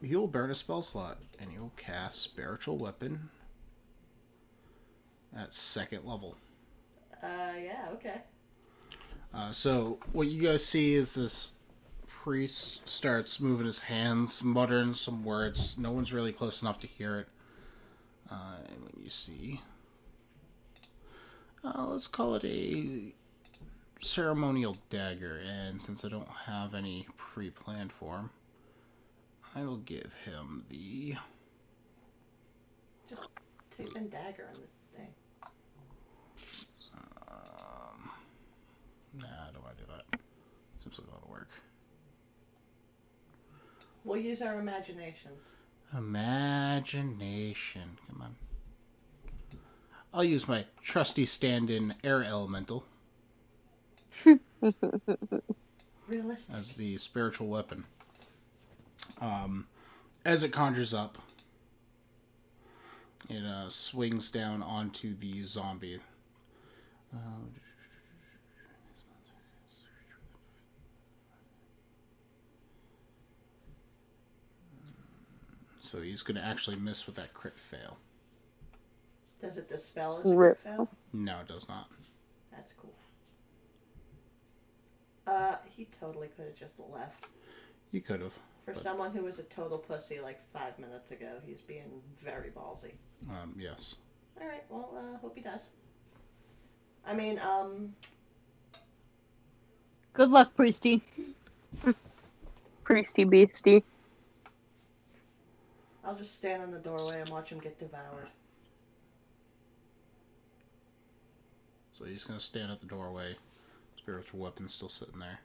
Speaker 1: He will burn a spell slot, and he will cast Spiritual Weapon at 2nd level.
Speaker 3: Yeah, okay.
Speaker 1: So what you guys see is this priest starts moving his hands, muttering some words. No one's really close enough to hear it. And when you see, let's call it a ceremonial dagger. And since I don't have any pre-planned for him, I will give him the...
Speaker 3: Just type in dagger on the thing.
Speaker 1: Nah, I don't want to do that. Seems like a lot of work.
Speaker 3: We'll use our imaginations.
Speaker 1: Imagination. Come on. I'll use my trusty stand-in air elemental
Speaker 3: Realistic.
Speaker 1: as the spiritual weapon. As it conjures up, it swings down onto the zombie. So he's going to actually miss with that crit fail.
Speaker 3: Does it dispel his
Speaker 5: Rip.
Speaker 3: crit fail?
Speaker 1: No, it does not.
Speaker 3: That's cool. He totally could have just left.
Speaker 1: You could have.
Speaker 3: For someone who was a total pussy like 5 minutes ago, he's being very ballsy.
Speaker 1: Yes.
Speaker 3: Alright, well, hope he does. I mean,
Speaker 6: Good luck, Priesty.
Speaker 5: Priesty beastie.
Speaker 3: I'll just stand in the doorway and watch him get devoured.
Speaker 1: So he's going to stand at the doorway. Spiritual weapon's still sitting there.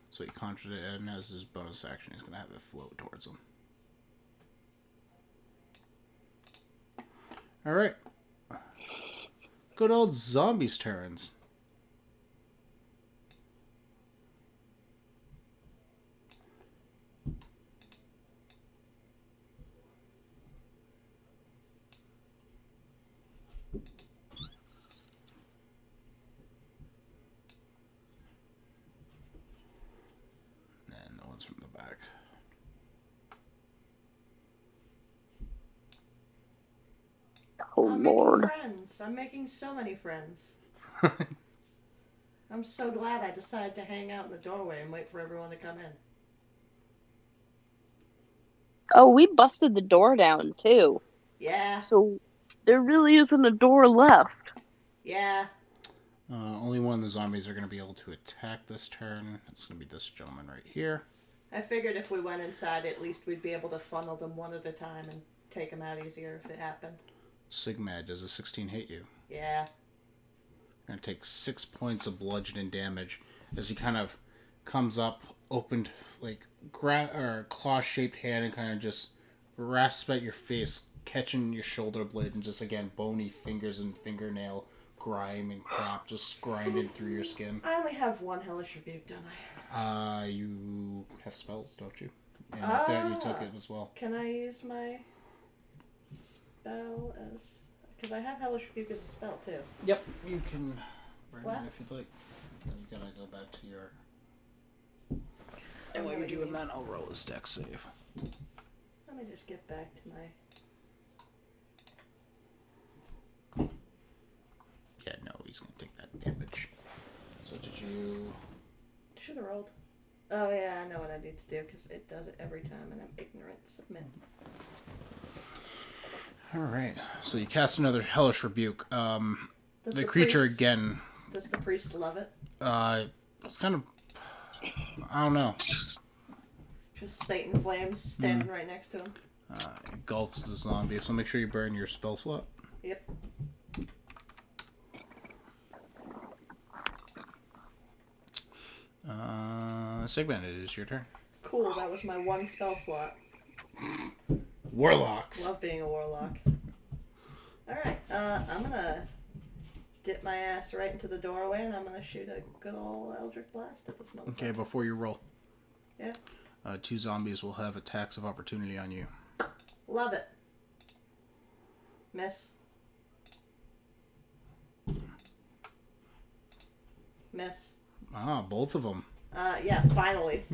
Speaker 1: So he conjured it, and as his bonus action, he's going to have it float towards him. Alright. Good old zombies' turns. And no one's from the back.
Speaker 5: Oh,
Speaker 3: I'm
Speaker 5: Lord.
Speaker 3: making friends. I'm making so many friends. I'm so glad I decided to hang out in the doorway and wait for everyone to come in.
Speaker 5: Oh, we busted the door down, too.
Speaker 3: Yeah,
Speaker 5: So, there really isn't a door left.
Speaker 3: yeah.
Speaker 1: Only one of the zombies are going to be able to attack this turn. It's going to be this gentleman right here.
Speaker 3: I figured if we went inside, at least we'd be able to funnel them one at a time and take them out easier if it happened.
Speaker 1: Sigmad, does a 16 hit you?
Speaker 3: Yeah.
Speaker 1: Going to take 6 points of bludgeoning damage as he kind of comes up, opened, like, claw-shaped hand and kind of just grasps at your face, catching your shoulder blade, and just, again, bony fingers and fingernail grime and crap just grinding through your skin.
Speaker 3: I only have one hellish rebuke, don't I?
Speaker 1: You have spells, don't you? And with that, you took it as well.
Speaker 3: Can I use my spell as... Because I have hellish rebuke as a spell, too.
Speaker 1: Yep, you can bring
Speaker 3: What?
Speaker 1: it if you'd like. Then you gotta go back to your... And while you're doing that, I'll roll his dex save.
Speaker 3: Let me just get back to my...
Speaker 1: Yeah, no, he's gonna take that damage. So did you...
Speaker 3: Should have rolled. Oh yeah, I know what I need to do because it does it every time and I'm ignorant. Submit.
Speaker 1: Alright, so you cast another Hellish Rebuke. The creature
Speaker 3: priest,
Speaker 1: again...
Speaker 3: Does the priest love it?
Speaker 1: It's kind of... I don't know.
Speaker 3: Just Satan flames standing right next to him.
Speaker 1: Engulfs the zombie, so make sure you burn your spell slot.
Speaker 3: Yep.
Speaker 1: Sigmund, it is your turn.
Speaker 3: Cool, that was my one spell slot.
Speaker 1: Warlocks.
Speaker 3: Love being a warlock. Alright, I'm gonna dip my ass right into the doorway and I'm gonna shoot a good old Eldritch Blast at this motherfucker.
Speaker 1: Okay, before you roll.
Speaker 3: Yeah.
Speaker 1: 2 zombies will have attacks of opportunity on you.
Speaker 3: Love it. Miss. Miss.
Speaker 1: Both of them.
Speaker 3: Yeah, finally.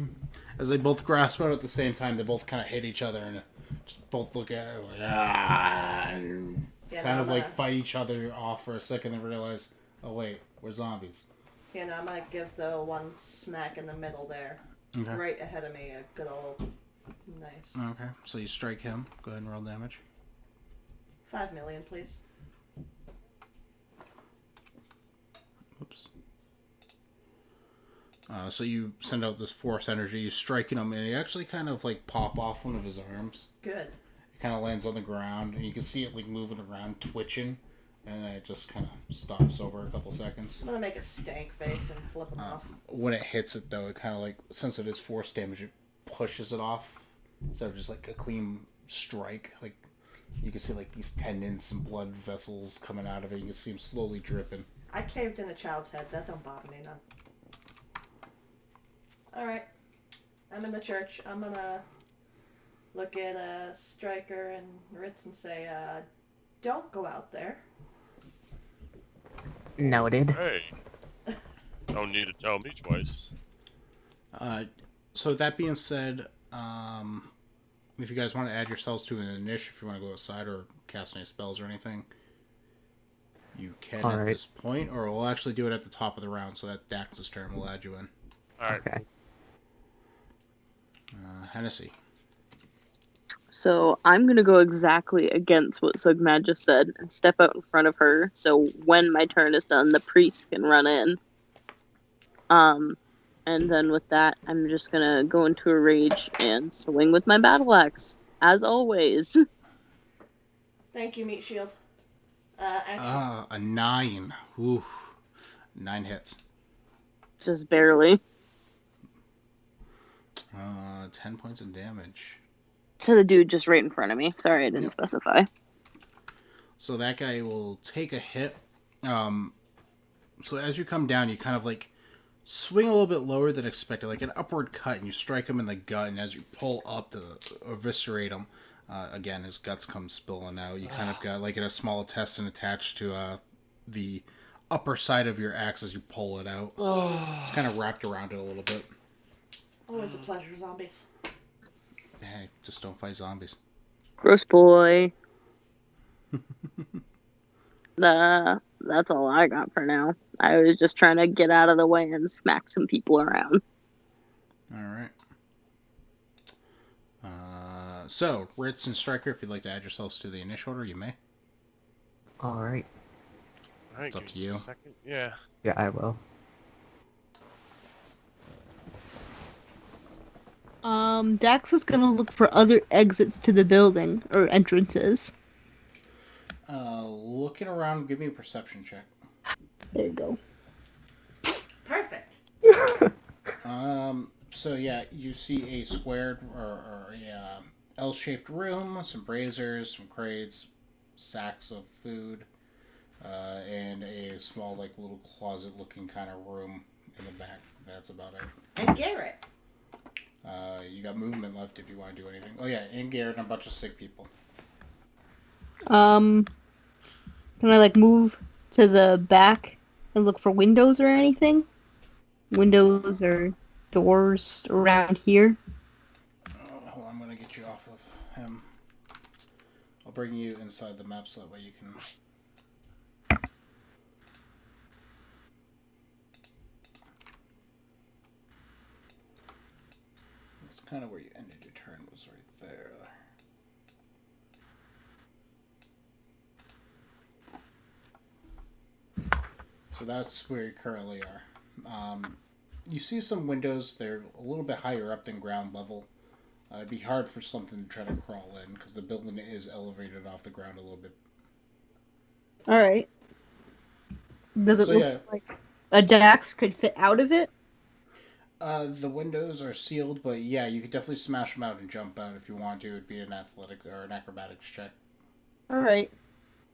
Speaker 1: As they both grasp out at the same time, they both kind of hit each other and just both look at it like, and kind of like fight each other off for a second and realize, oh wait, we're zombies.
Speaker 3: Yeah, no, I'm gonna give the one smack in the middle there.
Speaker 1: Okay.
Speaker 3: Right ahead of me, a good old nice.
Speaker 1: Okay, so you strike him. Go ahead and roll damage.
Speaker 3: 5 million, please.
Speaker 1: Whoops. So you send out this force energy, you striking him, and he actually kind of like pop off one of his arms.
Speaker 3: Good.
Speaker 1: It kind of lands on the ground, and you can see it like moving around, twitching, and then it just kind of stops over a couple seconds.
Speaker 3: I'm gonna make a stank face and flip him off.
Speaker 1: When it hits it, though, it kind of like, since it is force damage, it pushes it off instead of just like a clean strike. Like you can see like these tendons and blood vessels coming out of it. You can see him slowly dripping.
Speaker 3: I caved in a child's head. That don't bother me none. Alright. I'm in the church. I'm gonna look at Stryker and Ritz and say, don't go out there.
Speaker 7: Noted.
Speaker 2: Hey. Don't need to tell me twice.
Speaker 1: So that being said, if you guys want to add yourselves to an initiative, if you want to go outside or cast any spells or anything, you can at this point, or we'll actually do it at the top of the round, so that Dax's turn. We'll add you in.
Speaker 2: Alright.
Speaker 7: Okay.
Speaker 1: Hennessy.
Speaker 5: So I'm gonna go exactly against what Sugmad just said and step out in front of her. So when my turn is done, the priest can run in. And then with that, I'm just gonna go into a rage and swing with my battle axe, as always.
Speaker 3: Thank you, Meat Shield.
Speaker 1: A 9. Ooh. 9 hits.
Speaker 5: Just barely.
Speaker 1: 10 points of damage.
Speaker 5: To the dude just right in front of me. Sorry, I didn't specify.
Speaker 1: So that guy will take a hit. So as you come down, you kind of like swing a little bit lower than expected, like an upward cut, and you strike him in the gut. And as you pull up to eviscerate him, again, his guts come spilling out. You kind of got like a small intestine attached to the upper side of your axe as you pull it out. It's kind of wrapped around it a little bit.
Speaker 3: Always a pleasure, zombies.
Speaker 1: Hey, just don't fight zombies.
Speaker 5: Gross boy. That's all I got for now. I was just trying to get out of the way and smack some people around.
Speaker 1: Alright. So, Ritz and Stryker, if you'd like to add yourselves to the initial order, you may.
Speaker 7: Alright.
Speaker 1: It's up to you.
Speaker 2: Second. Yeah.
Speaker 4: Yeah, I will.
Speaker 6: Dax is gonna look for other exits to the building, or entrances.
Speaker 1: Looking around, give me a perception check.
Speaker 6: There you go.
Speaker 3: Perfect.
Speaker 1: So yeah, you see a squared or a L-shaped room, some braziers, some crates, sacks of food, and a small like little closet-looking kind of room in the back. That's about it.
Speaker 3: And Garrett.
Speaker 1: You got movement left if you want to do anything. Oh yeah, and Garrett and a bunch of sick people.
Speaker 6: Can I like move to the back and look for windows or anything? Windows or doors around here?
Speaker 1: Oh, hold on, I'm gonna get you off of him. bring you inside the map so that way you can. It's kind of where you ended your turn, was right there. So that's where you currently are. You see some windows. They're a little bit higher up than ground level. It'd be hard for something to try to crawl in because the building is elevated off the ground a little bit.
Speaker 6: All right. Does it
Speaker 1: So,
Speaker 6: look
Speaker 1: yeah.
Speaker 6: like a Dax could fit out of it?
Speaker 1: The windows are sealed, but yeah, you could definitely smash them out and jump out if you want to. It'd be an athletic or an acrobatics check.
Speaker 6: All right.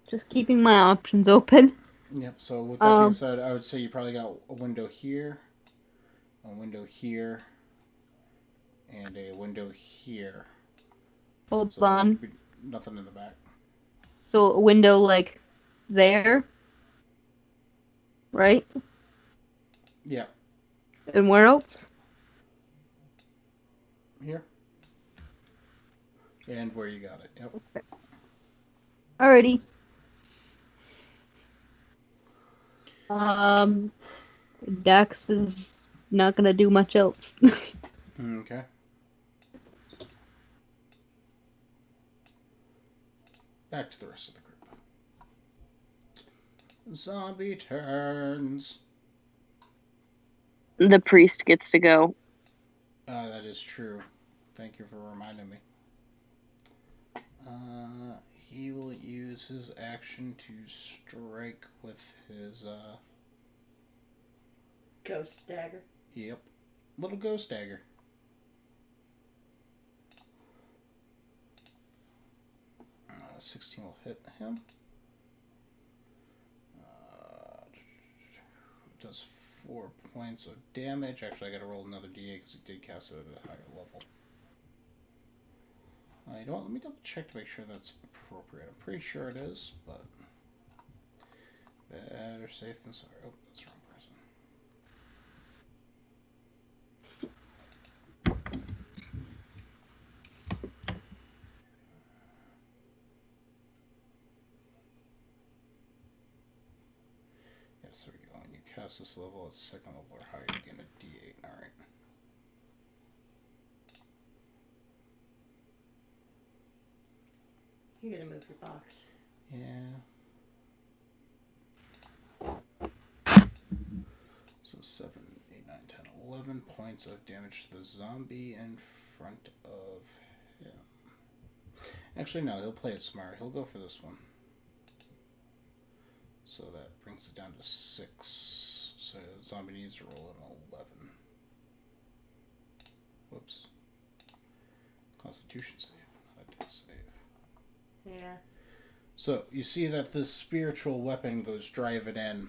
Speaker 6: Just keeping my options open.
Speaker 1: Yep. So with that being said, I would say you probably got a window here, and a window here.
Speaker 6: Hold
Speaker 1: So
Speaker 6: on.
Speaker 1: Nothing in the back.
Speaker 6: So a window like there, right?
Speaker 1: Yeah.
Speaker 6: And where else?
Speaker 1: Here. And where you got it. Yep.
Speaker 6: Okay. Alrighty. Dax is not gonna do much else.
Speaker 1: Okay. Back to the rest of the group. Zombie turns.
Speaker 5: The priest gets to go.
Speaker 1: That is true. Thank you for reminding me. He will use his action to strike with his,
Speaker 3: Ghost dagger.
Speaker 1: Yep. Little ghost dagger. Uh, 16 will hit him. Does 4 points of damage. Actually, I gotta roll another d8 because he did cast it at a higher level. You know what? Let me double check to make sure that's appropriate. I'm pretty sure it is, but better safe than sorry. Oh, that's the wrong person. Yes, there we go. When you cast this level at second level or higher, you get a d8. All right.
Speaker 3: You gotta move your box.
Speaker 1: Yeah. So 7, 8, 9, 10, 11 points of damage to the zombie in front of him. Actually, no, he'll play it smart. He'll go for this one. So that brings it down to 6. So the zombie needs to roll an 11. Whoops. Constitution save, not a death save.
Speaker 3: Yeah.
Speaker 1: So you see that this spiritual weapon goes driving in.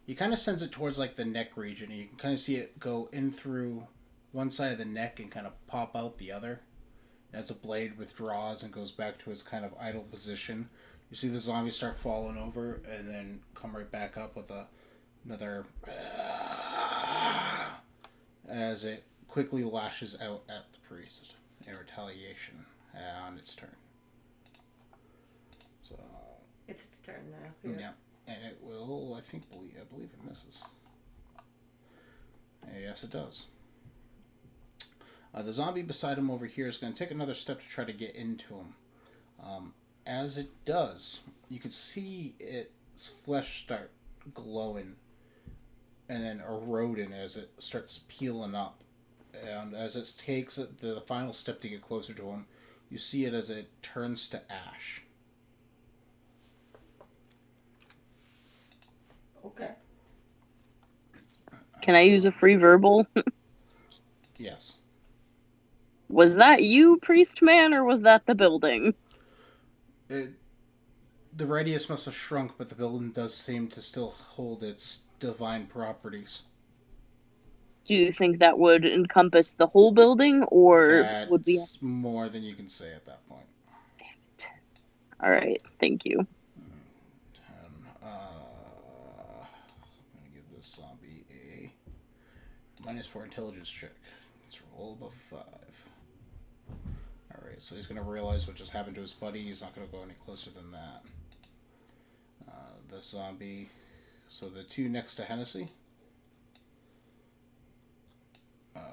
Speaker 1: You kind of sense it towards like the neck region. You can kind of see it go in through one side of the neck and kind of pop out the other. As the blade withdraws and goes back to its kind of idle position, you see the zombie start falling over and then come right back up with another as it quickly lashes out at the priest in retaliation on its turn. So
Speaker 3: It's its turn now.
Speaker 1: yeah, and it will. I believe it misses. Yes, it does. The zombie beside him over here is going to take another step to try to get into him. As it does, you can see its flesh start glowing and then eroding as it starts peeling up. And as it takes the final step to get closer to him, you see it as it turns to ash.
Speaker 3: Okay.
Speaker 5: Can I use a free verbal?
Speaker 1: Yes.
Speaker 5: Was that you, priest man, or was that the building?
Speaker 1: The radius must have shrunk, but the building does seem to still hold its divine properties.
Speaker 5: Do you think that would encompass the whole building, or
Speaker 1: That's
Speaker 5: would we?
Speaker 1: more than you can say at that point.
Speaker 5: Damn it! All right, thank you.
Speaker 1: I'm going to give this zombie a -4 intelligence check. It's a roll above 5. Alright, so he's going to realize what just happened to his buddy. He's not going to go any closer than that. The zombie... So the two next to Hennessy.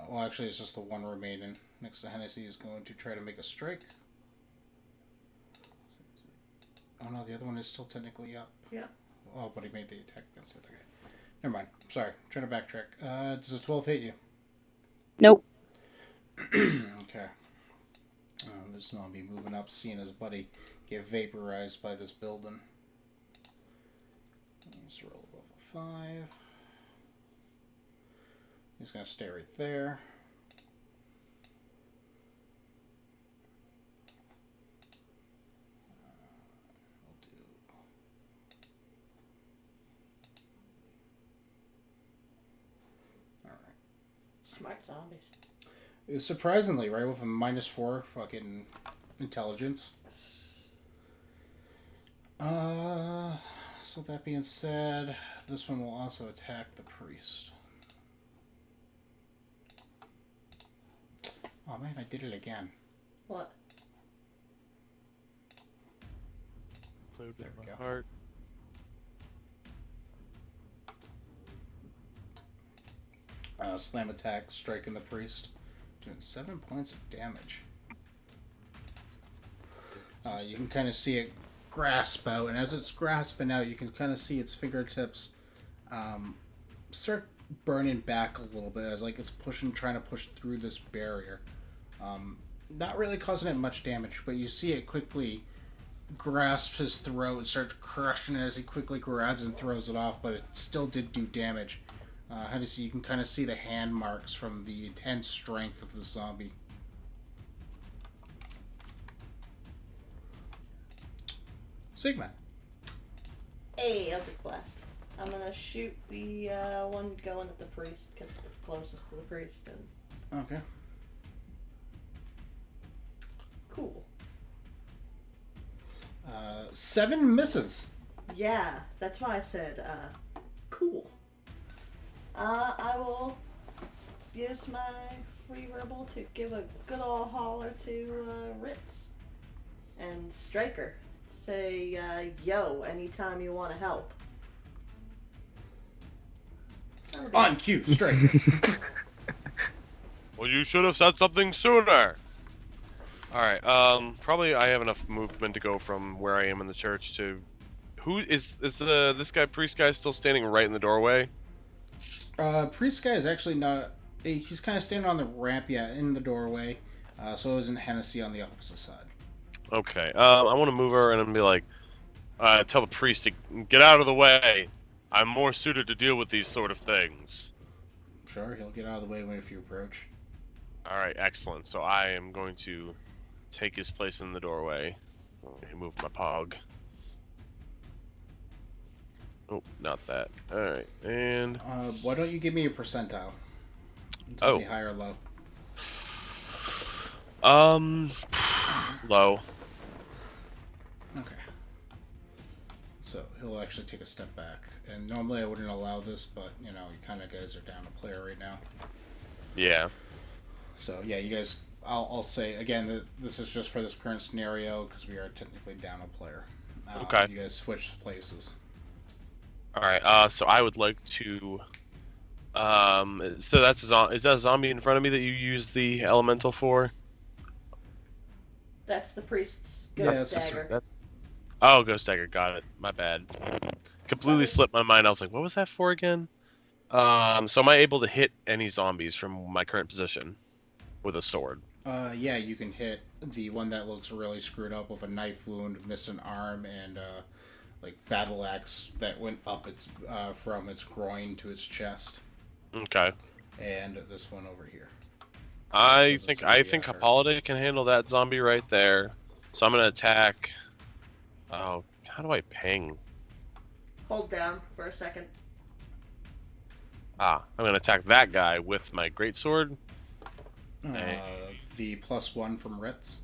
Speaker 1: Well, actually, it's just the one remaining next to Hennessy is going to try to make a strike. Oh no, the other one is still technically up.
Speaker 3: Yeah.
Speaker 1: Oh, but he made the attack against the other guy. Never mind. Sorry. I'm trying to backtrack. Does a 12 hit you?
Speaker 5: Nope.
Speaker 1: Okay. This zombie moving up, seeing his buddy get vaporized by this building. Let's roll above a 5. He's going to stay right there.
Speaker 3: Smart zombies.
Speaker 1: It was surprisingly, right, with a -4 fucking intelligence. So that being said, this one will also attack the priest. Oh man, I did it again.
Speaker 3: What?
Speaker 2: Played
Speaker 1: There
Speaker 2: with
Speaker 1: we
Speaker 2: my
Speaker 1: go.
Speaker 2: heart.
Speaker 1: Slam attack, striking the priest, doing 7 points of damage. You can kind of see it grasp out, and as it's grasping out, you can kind of see its fingertips start burning back a little bit as like it's trying to push through this barrier. Not really causing it much damage, but you see it quickly grasp his throat and start crushing it as he quickly grabs and throws it off, but it still did do damage. You can kind of see the hand marks from the intense strength of the zombie. Sigma.
Speaker 3: Hey, Eldritch Blast. I'm gonna shoot the one going at the priest because it's closest to the priest. And
Speaker 1: Okay.
Speaker 3: cool.
Speaker 1: 7 misses.
Speaker 3: Yeah, that's why I said cool. I will use my free verbal to give a good old holler to Ritz and Striker. Say, yo, anytime you want to help.
Speaker 1: On cue, strike.
Speaker 2: Well, you should have said something sooner. All right. Probably I have enough movement to go from where I am in the church to. Who is this guy priest guy still standing right in the doorway?
Speaker 1: Priest guy is actually not. He's kind of standing on the ramp, in the doorway. So isn't Hennessy on the opposite side.
Speaker 2: Okay. I want to move her and be like, tell the priest to get out of the way. I'm more suited to deal with these sort of things.
Speaker 1: Sure, he'll get out of the way if you approach.
Speaker 2: All right, excellent. So I am going to take his place in the doorway. Let me move my pog. Oh, not that. All right, and
Speaker 1: Why don't you give me a percentile? Tell me high or low.
Speaker 2: Low.
Speaker 1: Okay. So he'll actually take a step back, and normally I wouldn't allow this, but you kind of guys are down a player right now.
Speaker 2: Yeah.
Speaker 1: So yeah, you guys. I'll say again that this is just for this current scenario because we are technically down a player.
Speaker 2: Okay.
Speaker 1: You guys switch places.
Speaker 2: All right. So I would like to. So that's is that a zombie in front of me that you use the elemental for?
Speaker 3: That's the priest's
Speaker 1: Yeah,
Speaker 3: ghost
Speaker 1: that's the
Speaker 3: dagger.
Speaker 2: That's. Oh, ghost dagger. Got it. My bad. Completely slipped my mind. I was like, what was that for again? So am I able to hit any zombies from my current position with a sword?
Speaker 1: Yeah, you can hit the one that looks really screwed up with a knife wound, missing arm, and like battle axe that went up its from its groin to its chest.
Speaker 2: Okay.
Speaker 1: And this one over here.
Speaker 2: I
Speaker 1: Doesn't
Speaker 2: think
Speaker 1: seem to be after.
Speaker 2: Hippolyta can handle that zombie right there. So I'm gonna attack. Oh, how do I ping?
Speaker 3: Hold down for a second.
Speaker 2: I'm gonna attack that guy with my greatsword.
Speaker 1: The +1 from Ritz.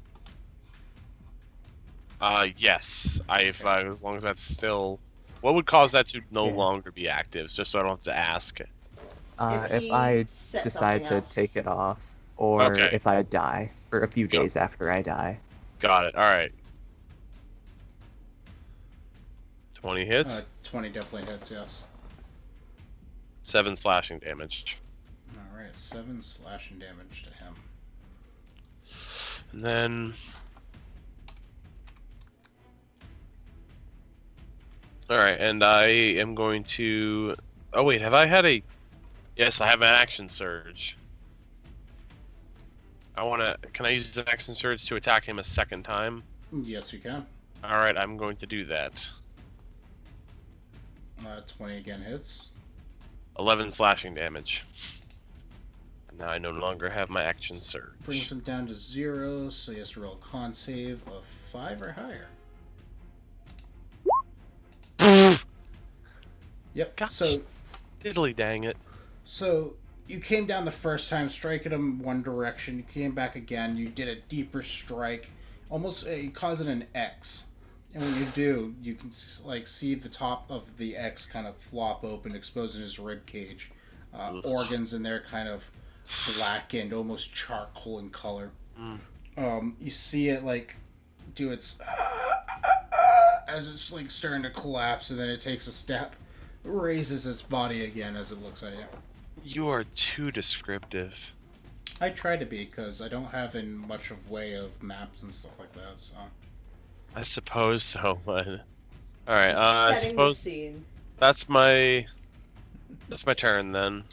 Speaker 2: Yes. As long as that's still. What would cause that to no longer be active? Just so I don't have to ask.
Speaker 4: If I
Speaker 3: set
Speaker 4: decide to
Speaker 3: something else.
Speaker 4: take it off, or
Speaker 2: Okay.
Speaker 4: if I die. for a few days after I die.
Speaker 2: Got it. All right. 20 hits.
Speaker 1: 20 definitely hits, yes.
Speaker 2: 7 slashing damage.
Speaker 1: Alright, 7 slashing damage to him.
Speaker 2: And then... Alright, and I am going to... Oh wait, have I had a... Yes, I have an action surge. I want to... Can I use an action surge to attack him a second time?
Speaker 1: Yes, you can.
Speaker 2: Alright, I'm going to do that.
Speaker 1: 20 again hits.
Speaker 2: 11 slashing damage. And now I no longer have my action surge.
Speaker 1: Brings him down to 0, so he has to roll a con save of 5 or higher. Yep.
Speaker 2: Gosh.
Speaker 1: So
Speaker 2: Diddly dang it.
Speaker 1: So you came down the first time, striking him one direction. You came back again. You did a deeper strike, almost causing an X. And when you do, you can like see the top of the X kind of flop open, exposing his rib cage. Organs in there kind of blackened, almost charcoal in color. You see it like do its as it's like starting to collapse, and then it takes a step, raises its body again as it looks at you.
Speaker 2: You are too descriptive.
Speaker 1: I try to be, because I don't have in much of way of maps and stuff like that, so...
Speaker 2: I suppose so, but... Alright, I
Speaker 3: Setting
Speaker 2: suppose
Speaker 3: the scene.
Speaker 2: that's my turn then.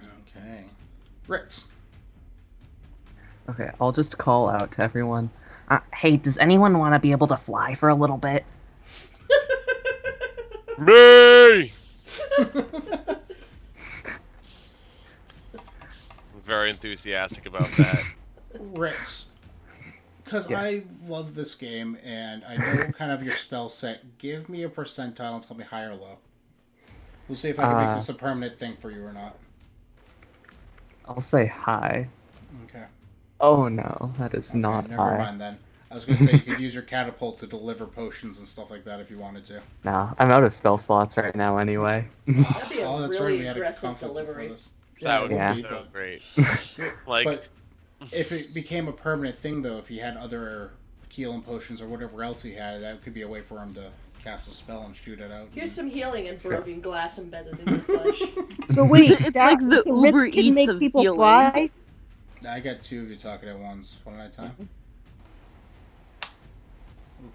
Speaker 1: Okay. Ritz.
Speaker 7: Okay, I'll just call out to everyone. Hey, does anyone want to be able to fly for a little bit?
Speaker 2: Me! I'm very enthusiastic about that.
Speaker 1: Ritz. Because
Speaker 7: Yes.
Speaker 1: I love this game, and I know kind of your spell set. Give me a percentile and tell me high or low. We'll see if I can make this a permanent thing for you or not.
Speaker 7: I'll say hi.
Speaker 1: Okay.
Speaker 7: Oh no, that is not
Speaker 1: Never
Speaker 7: high.
Speaker 1: mind then. I was going to say you could use your catapult to deliver potions and stuff like that if you wanted to.
Speaker 7: No, I'm out of spell slots right now anyway.
Speaker 3: That'd be a
Speaker 1: Oh, that's right.
Speaker 3: really
Speaker 1: We had a
Speaker 3: aggressive
Speaker 1: conflict before
Speaker 3: delivery.
Speaker 1: this.
Speaker 2: That would
Speaker 7: Yeah.
Speaker 2: be so great. Like,
Speaker 1: But if it became a permanent thing, though, if he had other healing potions or whatever else he had, that could be a way for him to cast a spell and shoot it out.
Speaker 3: Here's some healing and broken glass embedded in your flesh.
Speaker 6: So wait,
Speaker 5: It's like the
Speaker 6: so Ritz
Speaker 5: Uber
Speaker 6: can
Speaker 5: Eats
Speaker 6: make
Speaker 5: of
Speaker 6: people
Speaker 5: healing.
Speaker 6: fly?
Speaker 1: I got two of you talking at once, one at a time.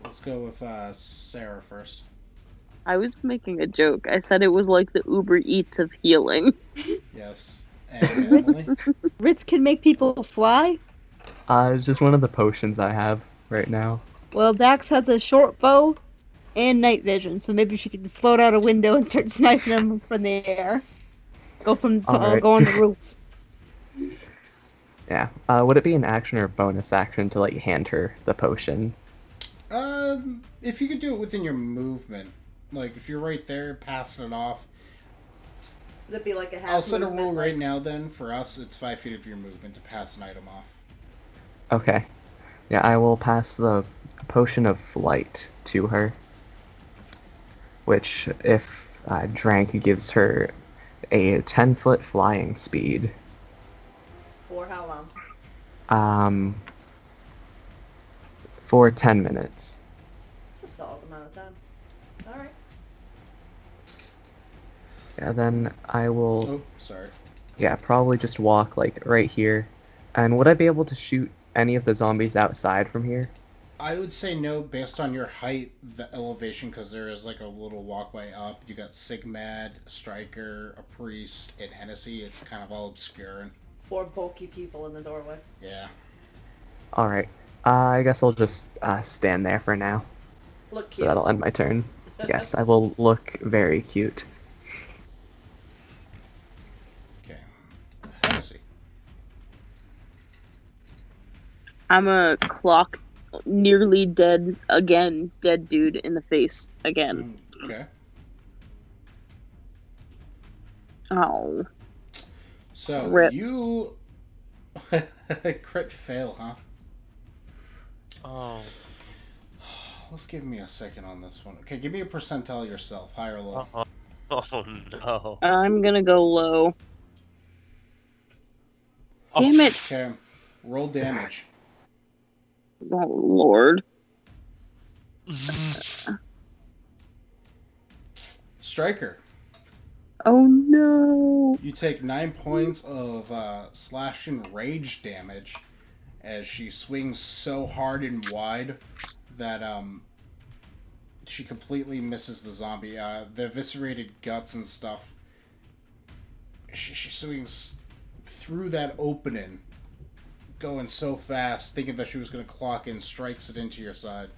Speaker 1: Let's go with Sarah first.
Speaker 5: I was making a joke. I said it was like the Uber Eats of healing.
Speaker 1: Yes. And Emily?
Speaker 6: Ritz can make people fly?
Speaker 7: It's just one of the potions I have right now.
Speaker 6: Well, Dax has a short bow and night vision, so maybe she can float out a window and start sniping them from the air. Go
Speaker 7: Alright.
Speaker 6: go on the roof.
Speaker 7: Yeah. Would it be an action or bonus action to like hand her the potion?
Speaker 1: If you could do it within your movement, like if you're right there passing it off,
Speaker 3: That'd be like a half
Speaker 1: I'll set a
Speaker 3: movement,
Speaker 1: rule
Speaker 3: like-
Speaker 1: right now. Then for us, it's 5 feet of your movement to pass an item off.
Speaker 7: Okay. Yeah, I will pass the potion of flight to her, which, if drank, gives her a 10-foot flying speed.
Speaker 3: For how long?
Speaker 7: For 10 minutes.
Speaker 3: It's a solid amount of time. Alright.
Speaker 7: Yeah, then I will,
Speaker 1: Oh, sorry.
Speaker 7: yeah, probably just walk like right here. And would I be able to shoot any of the zombies outside from here?
Speaker 1: I would say no, based on your height, the elevation, because there is like a little walkway up. You got Sigmad, Striker, a Priest, and Hennessy. It's kind of all obscure.
Speaker 3: 4 bulky people in the doorway.
Speaker 1: Yeah.
Speaker 7: Alright. I guess I'll just stand there for now.
Speaker 3: Look
Speaker 7: So
Speaker 3: cute.
Speaker 7: that'll end my turn. Yes, I will look very cute.
Speaker 1: Okay. Hennessy.
Speaker 5: I'm a clock nearly dead again, dead dude in the face again.
Speaker 1: Okay.
Speaker 5: Oh.
Speaker 1: So,
Speaker 5: Rip.
Speaker 1: you... Crit fail, huh?
Speaker 2: oh,
Speaker 1: Let's give me a second on this one. Okay, give me a percentile yourself, high or low.
Speaker 2: oh no.
Speaker 5: I'm gonna go low. Damn it.
Speaker 1: Okay. Roll damage.
Speaker 5: Oh, Lord.
Speaker 1: Striker.
Speaker 5: Oh, no.
Speaker 1: You take 9 points of slash and rage damage as she swings so hard and wide that she completely misses the zombie. The eviscerated guts and stuff. She swings through that opening, going so fast, thinking that she was going to clock in, strikes it into your side.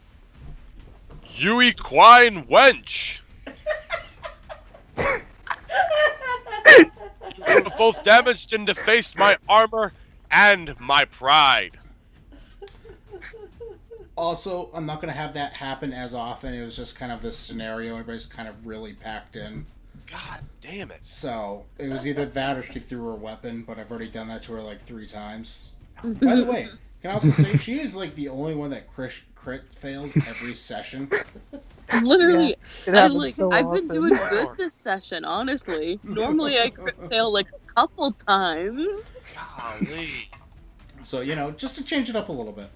Speaker 2: You equine wench! You have both damaged and defaced my armor and my pride.
Speaker 1: Also, I'm not going to have that happen as often. It was just kind of this scenario. Everybody's kind of really packed in.
Speaker 2: God damn it.
Speaker 1: So, it was either that or she threw her weapon, but I've already done that to her like 3 times. By the way, can I also say she is like the only one that crit fails every session.
Speaker 5: Literally,
Speaker 4: It happens so
Speaker 5: I've
Speaker 4: often.
Speaker 5: been doing good this session, honestly. Normally I crit fail like a couple times.
Speaker 2: Golly.
Speaker 1: So, just to change it up a little bit.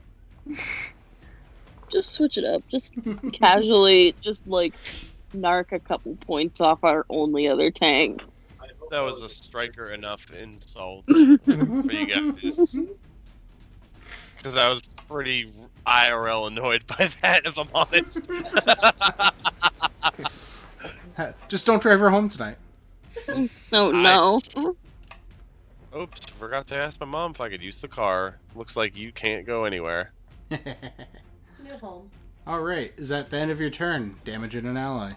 Speaker 5: Just switch it up. Just casually, just like narc a couple points off our only other tank.
Speaker 2: That was a striker enough insult for you guys. Because I was pretty IRL annoyed by that, if I'm honest.
Speaker 1: Just don't drive her home tonight.
Speaker 5: No.
Speaker 2: Oops, forgot to ask my mom if I could use the car. Looks like you can't go anywhere.
Speaker 3: New home.
Speaker 1: Alright, is that the end of your turn? Damaging an ally.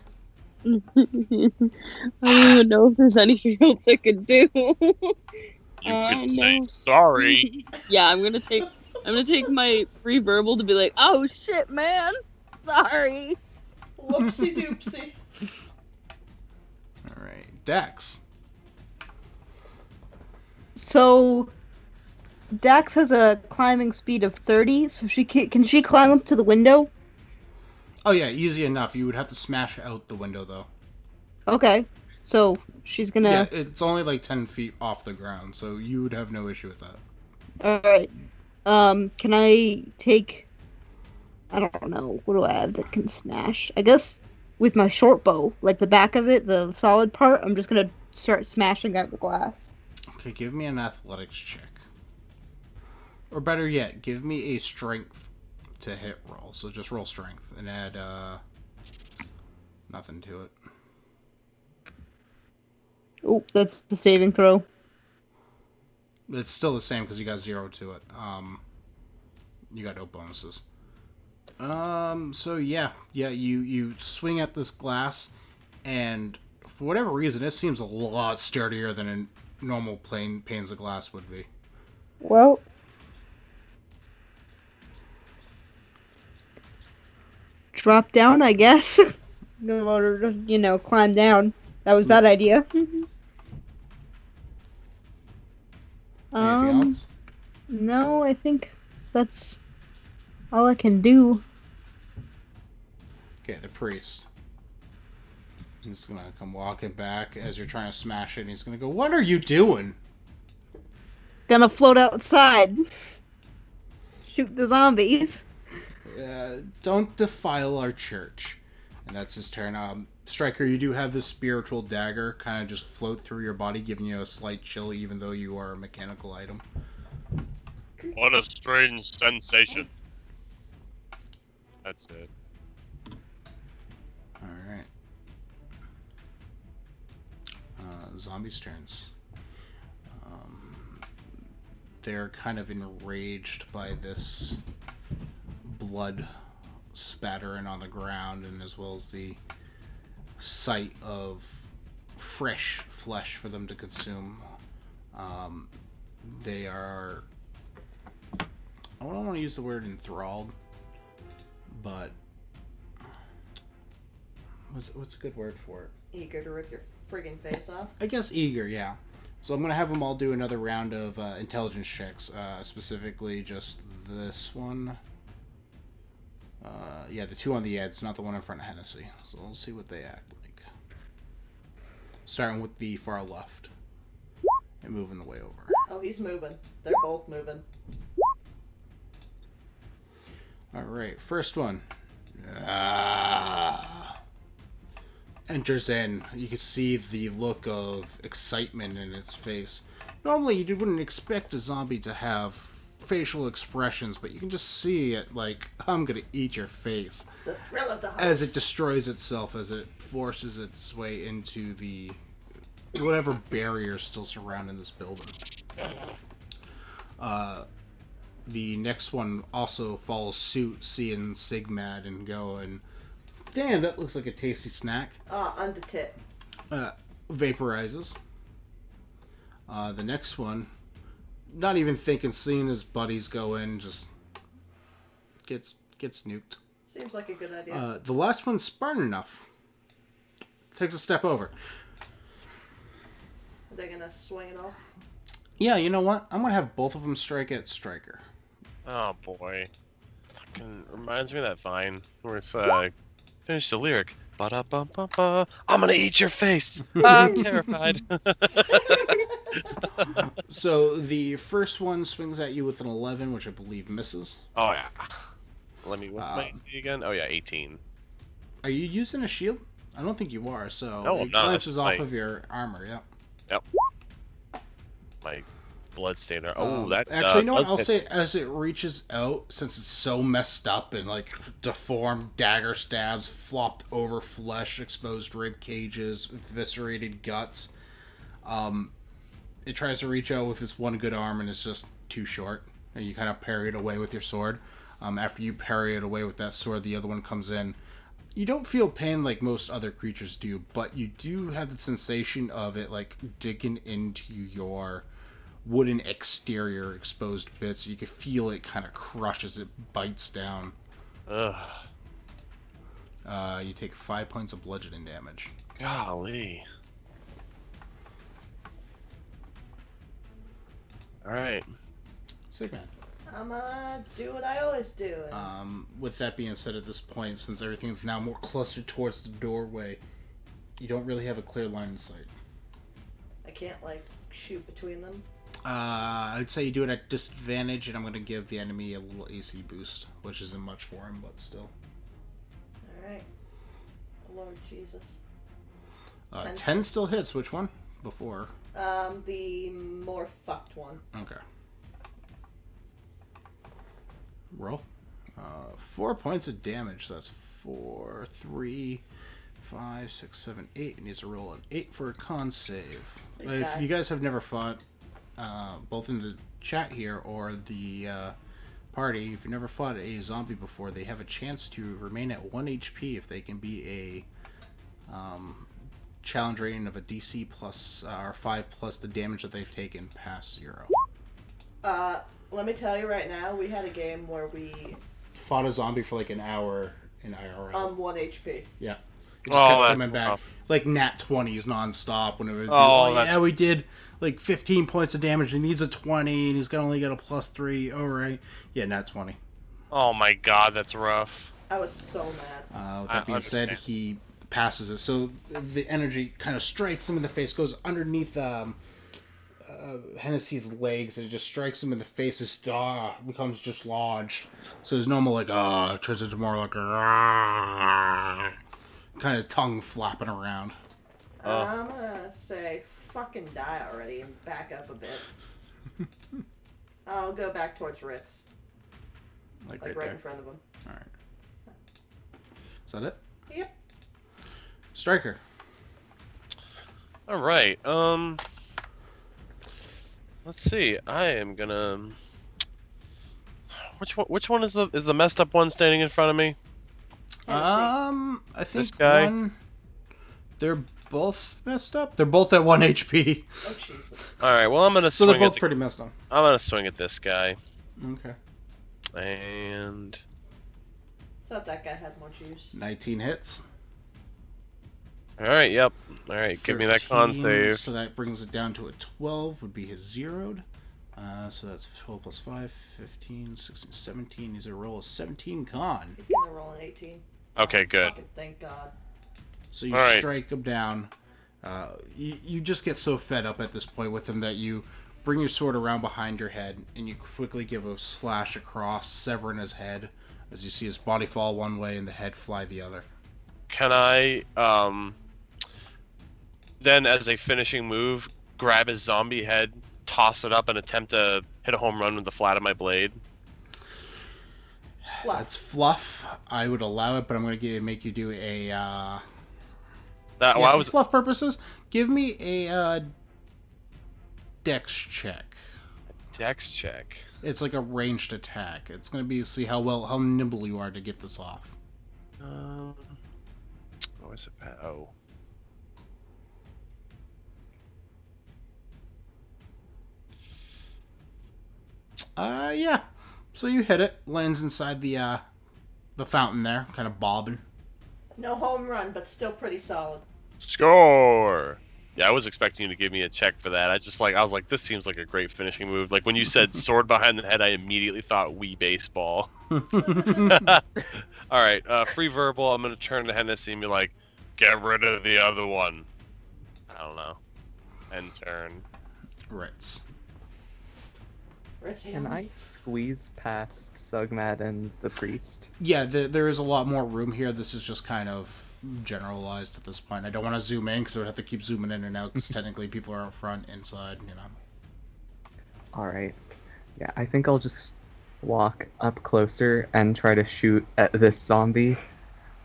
Speaker 5: I don't even know if there's anything else I could do.
Speaker 2: You could say
Speaker 5: no.
Speaker 2: sorry.
Speaker 5: Yeah, I'm gonna take my free verbal to be like, oh shit, man, sorry.
Speaker 3: Whoopsie doopsie.
Speaker 1: Alright, Dex.
Speaker 6: So, Dax has a climbing speed of 30, so can she climb up to the window?
Speaker 1: Oh yeah, easy enough. You would have to smash out the window though.
Speaker 6: Okay, so she's gonna...
Speaker 1: Yeah, it's only like 10 feet off the ground, so you would have no issue with that.
Speaker 6: Alright. Can I take... I don't know, what do I have that can smash? I guess with my short bow, like the back of it, the solid part, I'm just gonna start smashing out the glass.
Speaker 1: Okay, give me an athletics check. Or better yet, give me a strength to hit roll. So just roll strength and add nothing to it.
Speaker 6: Oh, that's the saving throw.
Speaker 1: It's still the same because you got 0 to it. You got no bonuses. So yeah, you swing at this glass, and for whatever reason, it seems a lot sturdier than a normal plain panes of glass would be.
Speaker 6: Well... drop down, I guess. Or, climb down. That was that idea.
Speaker 1: Anything else?
Speaker 6: No, I think that's all I can do.
Speaker 1: Okay, the priest. He's gonna come walking back as you're trying to smash it, and he's gonna go, "What are you doing?"
Speaker 6: Gonna float outside. Shoot the zombies.
Speaker 1: Don't defile our church. And that's his turn. Striker, you do have this spiritual dagger kind of just float through your body, giving you a slight chill, even though you are a mechanical item.
Speaker 2: What a strange sensation. That's it.
Speaker 1: Alright. Zombies' turns. They're kind of enraged by this blood spattering on the ground, and as well as the sight of fresh flesh for them to consume. They are... I don't want to use the word enthralled, but... What's a good word for it?
Speaker 3: Eager to rip your friggin' face off.
Speaker 1: I guess eager, yeah. So I'm going to have them all do another round of intelligence checks, specifically just this one. Yeah, the 2 on the edge, not the one in front of Hennessy. So we'll see what they act like. Starting with the far left. And moving the way over.
Speaker 3: Oh, he's moving. They're both moving.
Speaker 1: Alright, first one. Enters in. You can see the look of excitement in its face. Normally, you wouldn't expect a zombie to have facial expressions, but you can just see it like, I'm gonna eat your face.
Speaker 3: The thrill of the hunt.
Speaker 1: As it destroys itself, as it forces its way into the whatever barrier is still surrounding this building. The next one also follows suit, seeing Sigmad and going, damn, that looks like a tasty snack.
Speaker 3: On the tip.
Speaker 1: Vaporizes. The next one, not even thinking, seeing his buddies go in, just gets nuked.
Speaker 3: Seems like a good idea.
Speaker 1: The last one's smart enough. Takes a step over.
Speaker 3: Are they gonna swing it all?
Speaker 1: Yeah, you know what? I'm gonna have both of them strike at Striker.
Speaker 2: Oh boy. Fucking reminds me of that Vine where it's finish the lyric. Ba-da-bum-bum-ba. I'm gonna eat your face. I'm terrified.
Speaker 1: So the first one swings at you with an 11, which I believe misses.
Speaker 2: Oh yeah. What's my AC again? Oh yeah, 18.
Speaker 1: Are you using a shield? I don't think you are, so
Speaker 2: No,
Speaker 1: it
Speaker 2: I'm not.
Speaker 1: glances off
Speaker 2: That's
Speaker 1: of your armor, yeah.
Speaker 2: Yep. My bloodstained armor. Oh, that
Speaker 1: actually, no. I'll
Speaker 2: bloodstained-
Speaker 1: say as it reaches out, since it's so messed up and like deformed, dagger stabs, flopped over flesh, exposed rib cages, eviscerated guts. It tries to reach out with its one good arm and it's just too short, and you kind of parry it away with your sword. After you parry it away with that sword, the other one comes in. You don't feel pain like most other creatures do, but you do have the sensation of it like digging into your wooden exterior exposed bits. You can feel it kind of crush as it bites down.
Speaker 2: Ugh.
Speaker 1: You take 5 points of bludgeoning damage.
Speaker 2: Golly. Alright.
Speaker 1: Sigmund.
Speaker 3: I'm gonna do what I always do.
Speaker 1: With that being said, at this point, since everything's now more clustered towards the doorway, you don't really have a clear line of sight.
Speaker 3: I can't, like, shoot between them.
Speaker 1: I'd say you do it at disadvantage, and I'm going to give the enemy a little AC boost, which isn't much for him, but still.
Speaker 3: Alright. Lord Jesus.
Speaker 1: 10 still hits. Which one? Before.
Speaker 3: The more fucked one.
Speaker 1: Okay. Roll. 4 points of damage. So that's 4, 3, 5, 6, 7, 8. It needs to roll an 8 for a con save. If you guys have never fought, both in the chat here or the party, if you've never fought a zombie before, they have a chance to remain at 1 HP if they can be a challenge rating of a DC plus or 5 plus the damage that they've taken past 0.
Speaker 3: Let me tell you right now, we had a game where we
Speaker 1: Fought a zombie for like an hour in IRL.
Speaker 3: on 1 HP.
Speaker 1: Yeah. It just
Speaker 2: Oh,
Speaker 1: kept
Speaker 2: that's
Speaker 1: coming back.
Speaker 2: rough.
Speaker 1: Like nat 20s nonstop. Whenever
Speaker 2: That's-
Speaker 1: yeah, we did like 15 points of damage. He needs a 20 and he's gonna only get a +3. Alright. Yeah, nat 20.
Speaker 2: Oh my god, that's rough.
Speaker 3: I was so mad.
Speaker 1: With that being said,
Speaker 2: understand.
Speaker 1: he passes it. So the energy kind of strikes him in the face, goes underneath Hennessy's legs, and it just strikes him in the face. His becomes just lodged. So his normal like turns into more like kind of tongue flapping around.
Speaker 3: I'm gonna say fucking die already and back up a bit. I'll go back towards Ritz.
Speaker 1: Like
Speaker 3: Like
Speaker 1: right
Speaker 3: right
Speaker 1: there.
Speaker 3: in front of him.
Speaker 1: Alright. Is that it?
Speaker 3: Yep.
Speaker 1: Striker.
Speaker 2: Alright, let's see. I am gonna which one is the messed up one standing in front of me?
Speaker 1: I think
Speaker 2: This guy?
Speaker 1: they're both messed up. They're both at 1 HP.
Speaker 3: Oh Jesus.
Speaker 2: Alright, well I'm gonna
Speaker 1: So
Speaker 2: swing
Speaker 1: they're
Speaker 2: at
Speaker 1: both pretty messed up.
Speaker 2: I'm gonna swing at this guy.
Speaker 1: Okay.
Speaker 2: And
Speaker 3: Thought that guy had more juice.
Speaker 1: 19 hits.
Speaker 2: alright, yep. Alright, give me that con
Speaker 1: 13,
Speaker 2: save.
Speaker 1: So that brings it down to a 12, would be his zeroed. So that's 12 plus 5, 15, 16, 17. He's a roll of 17 con.
Speaker 3: He's gonna roll an 18.
Speaker 2: Okay, good.
Speaker 3: Fucking thank God.
Speaker 1: So you
Speaker 2: Alright.
Speaker 1: strike him down. You just get so fed up at this point with him that you bring your sword around behind your head and you quickly give a slash across, severing his head. as you see his body fall one way and the head fly the other.
Speaker 2: Can I, then as a finishing move, grab his zombie head, toss it up, and attempt to hit a home run with the flat of my blade?
Speaker 3: Fluff.
Speaker 1: That's fluff. I would allow it, but I'm going to make you do a...
Speaker 2: That
Speaker 1: for fluff purposes, give me a dex check.
Speaker 2: Dex check.
Speaker 1: It's like a ranged attack. It's going to be see how nimble you are to get this off.
Speaker 2: What was it? Oh.
Speaker 1: Yeah. So you hit it, lands inside the fountain there, kind of bobbing.
Speaker 3: No home run, but still pretty solid.
Speaker 2: Score! Yeah, I was expecting you to give me a check for that. I was like, this seems like a great finishing move. Like, when you said sword behind the head, I immediately thought Wii baseball. Alright, free verbal. I'm going to turn to Hennessy and be like, get rid of the other one. I don't know. End turn.
Speaker 1: Ritz.
Speaker 4: Can I squeeze past Sugmat and the priest?
Speaker 1: Yeah, there is a lot more room here. This is just kind of generalized at this point. I don't want to zoom in because I would have to keep zooming in and out because technically people are out front, inside, you know.
Speaker 4: Alright. Yeah, I think I'll just walk up closer and try to shoot at this zombie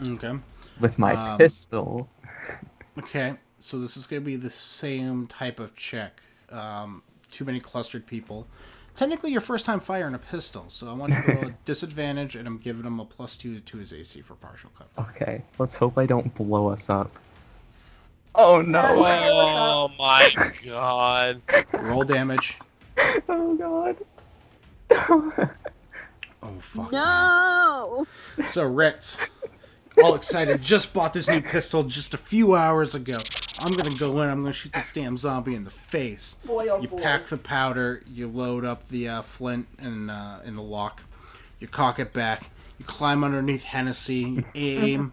Speaker 1: Okay.
Speaker 4: with my pistol.
Speaker 1: Okay, so this is going to be the same type of check. Too many clustered people. Technically, your first time firing a pistol, so I want you to roll a disadvantage, and I'm giving him a +2 to his AC for partial cover.
Speaker 4: Okay, let's hope I don't blow us up. Oh no!
Speaker 2: Oh my god.
Speaker 1: Roll damage.
Speaker 4: Oh god.
Speaker 1: Oh, fuck.
Speaker 5: No!
Speaker 1: Man. So, Ritz, all excited, just bought this new pistol just a few hours ago. I'm going to go in, I'm going to shoot this damn zombie in the face.
Speaker 3: Boy, oh
Speaker 1: You
Speaker 3: boy.
Speaker 1: pack the powder, you load up the flint in the lock, you cock it back, you climb underneath Hennessy, you aim,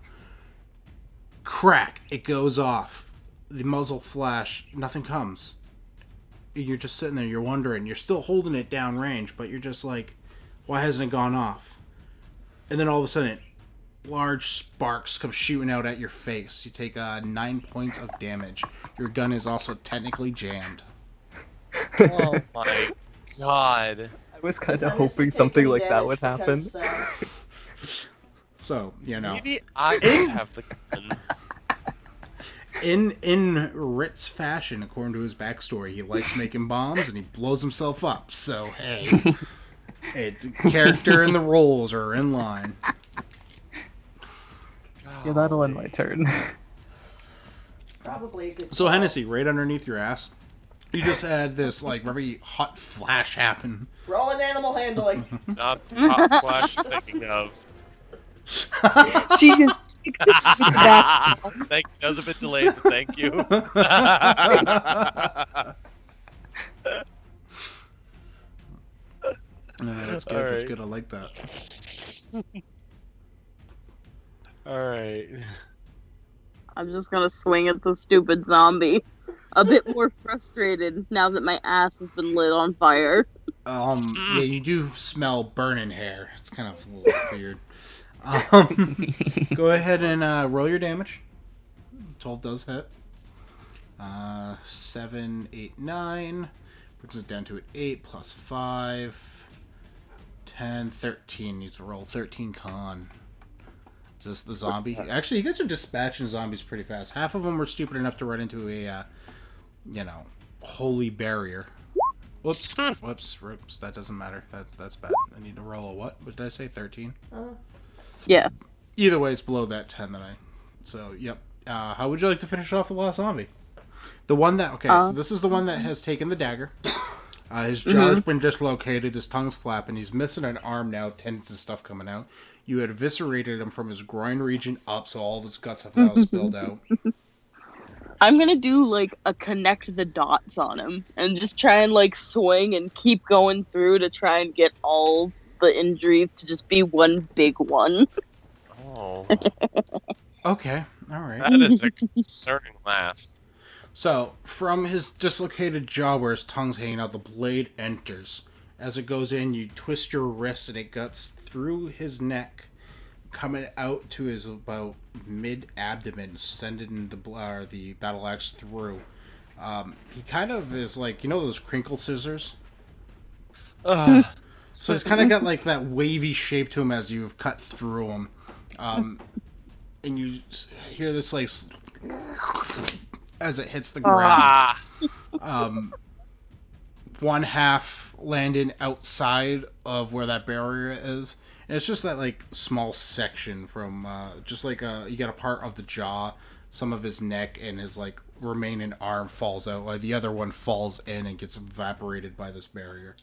Speaker 1: crack, it goes off. The muzzle flash, nothing comes. You're just sitting there, you're wondering, you're still holding it down range, but you're just like, why hasn't it gone off? And then all of a sudden, large sparks come shooting out at your face. You take 9 points of damage. Your gun is also technically jammed.
Speaker 2: Oh my god.
Speaker 4: I was kind
Speaker 3: Does
Speaker 4: of
Speaker 3: Hennessy
Speaker 4: hoping
Speaker 3: take
Speaker 4: something
Speaker 3: any
Speaker 4: like that would
Speaker 3: damage
Speaker 4: happen.
Speaker 3: because,
Speaker 1: So, you know.
Speaker 2: Maybe I could have the gun.
Speaker 1: In Ritz fashion, according to his backstory, he likes making bombs and he blows himself up. So, hey. The character and the roles are in line.
Speaker 4: Yeah, that'll end my turn.
Speaker 3: probably a good
Speaker 1: So,
Speaker 3: call.
Speaker 1: Hennessy, right underneath your ass, you just had this, like, very hot flash happen.
Speaker 3: Roll an animal handling.
Speaker 2: Not the hot flash I'm thinking of.
Speaker 6: She just back.
Speaker 2: Thank you. That was a bit delayed, but thank you.
Speaker 1: That's good,
Speaker 2: All
Speaker 1: that's
Speaker 2: right.
Speaker 1: good, I like that.
Speaker 2: Alright.
Speaker 5: I'm just gonna swing at the stupid zombie. A bit more frustrated now that my ass has been lit on fire.
Speaker 1: Yeah, you do smell burning hair. It's kind of a little weird. Go ahead and roll your damage. 12 does hit. 7, 8, 9. Brings it down to an 8 plus 5. 10, 13. Needs to roll 13 con. Is this the zombie? Actually, you guys are dispatching zombies pretty fast. Half of them were stupid enough to run into a, holy barrier. Whoops. Whoops. That doesn't matter. That's bad. I need to roll a what? What did I say? 13?
Speaker 5: Yeah.
Speaker 1: Either way, it's below that 10 that I... So, yep. How would you like to finish off the last zombie? The one that... Okay, so this is the one that has taken the dagger. His jaw's been dislocated, his tongue's flapping, he's missing an arm now, tendons and stuff coming out. You had eviscerated him from his groin region up, so all of his guts have now spilled out.
Speaker 5: I'm gonna do like a connect the dots on him and just try and like swing and keep going through to try and get all the injuries to just be one big one.
Speaker 2: Oh.
Speaker 1: Okay, alright.
Speaker 2: That is a concerning laugh.
Speaker 1: So, from his dislocated jaw where his tongue's hanging out, the blade enters. As it goes in, you twist your wrist and it cuts through his neck, coming out to his about mid-abdomen, sending the battle axe through. He kind of is like, you know those crinkle scissors? So he's kind of got like that wavy shape to him as you've cut through him. And you hear this like as it hits the ground. One half landing outside of where that barrier is. And it's just that like small section from just like you got a part of the jaw, some of his neck, and his like remaining arm falls out. Like the other one falls in and gets evaporated by this barrier.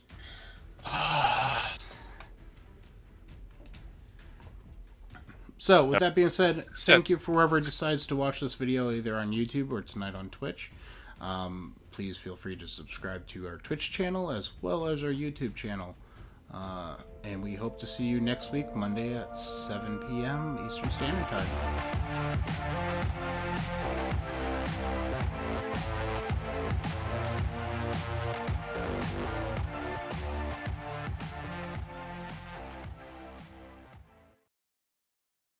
Speaker 1: So, with that being said, thank you for whoever decides to watch this video either on YouTube or tonight on Twitch. Please feel free to subscribe to our Twitch channel as well as our YouTube channel. And we hope to see you next week, Monday at 7 p.m. Eastern Standard Time.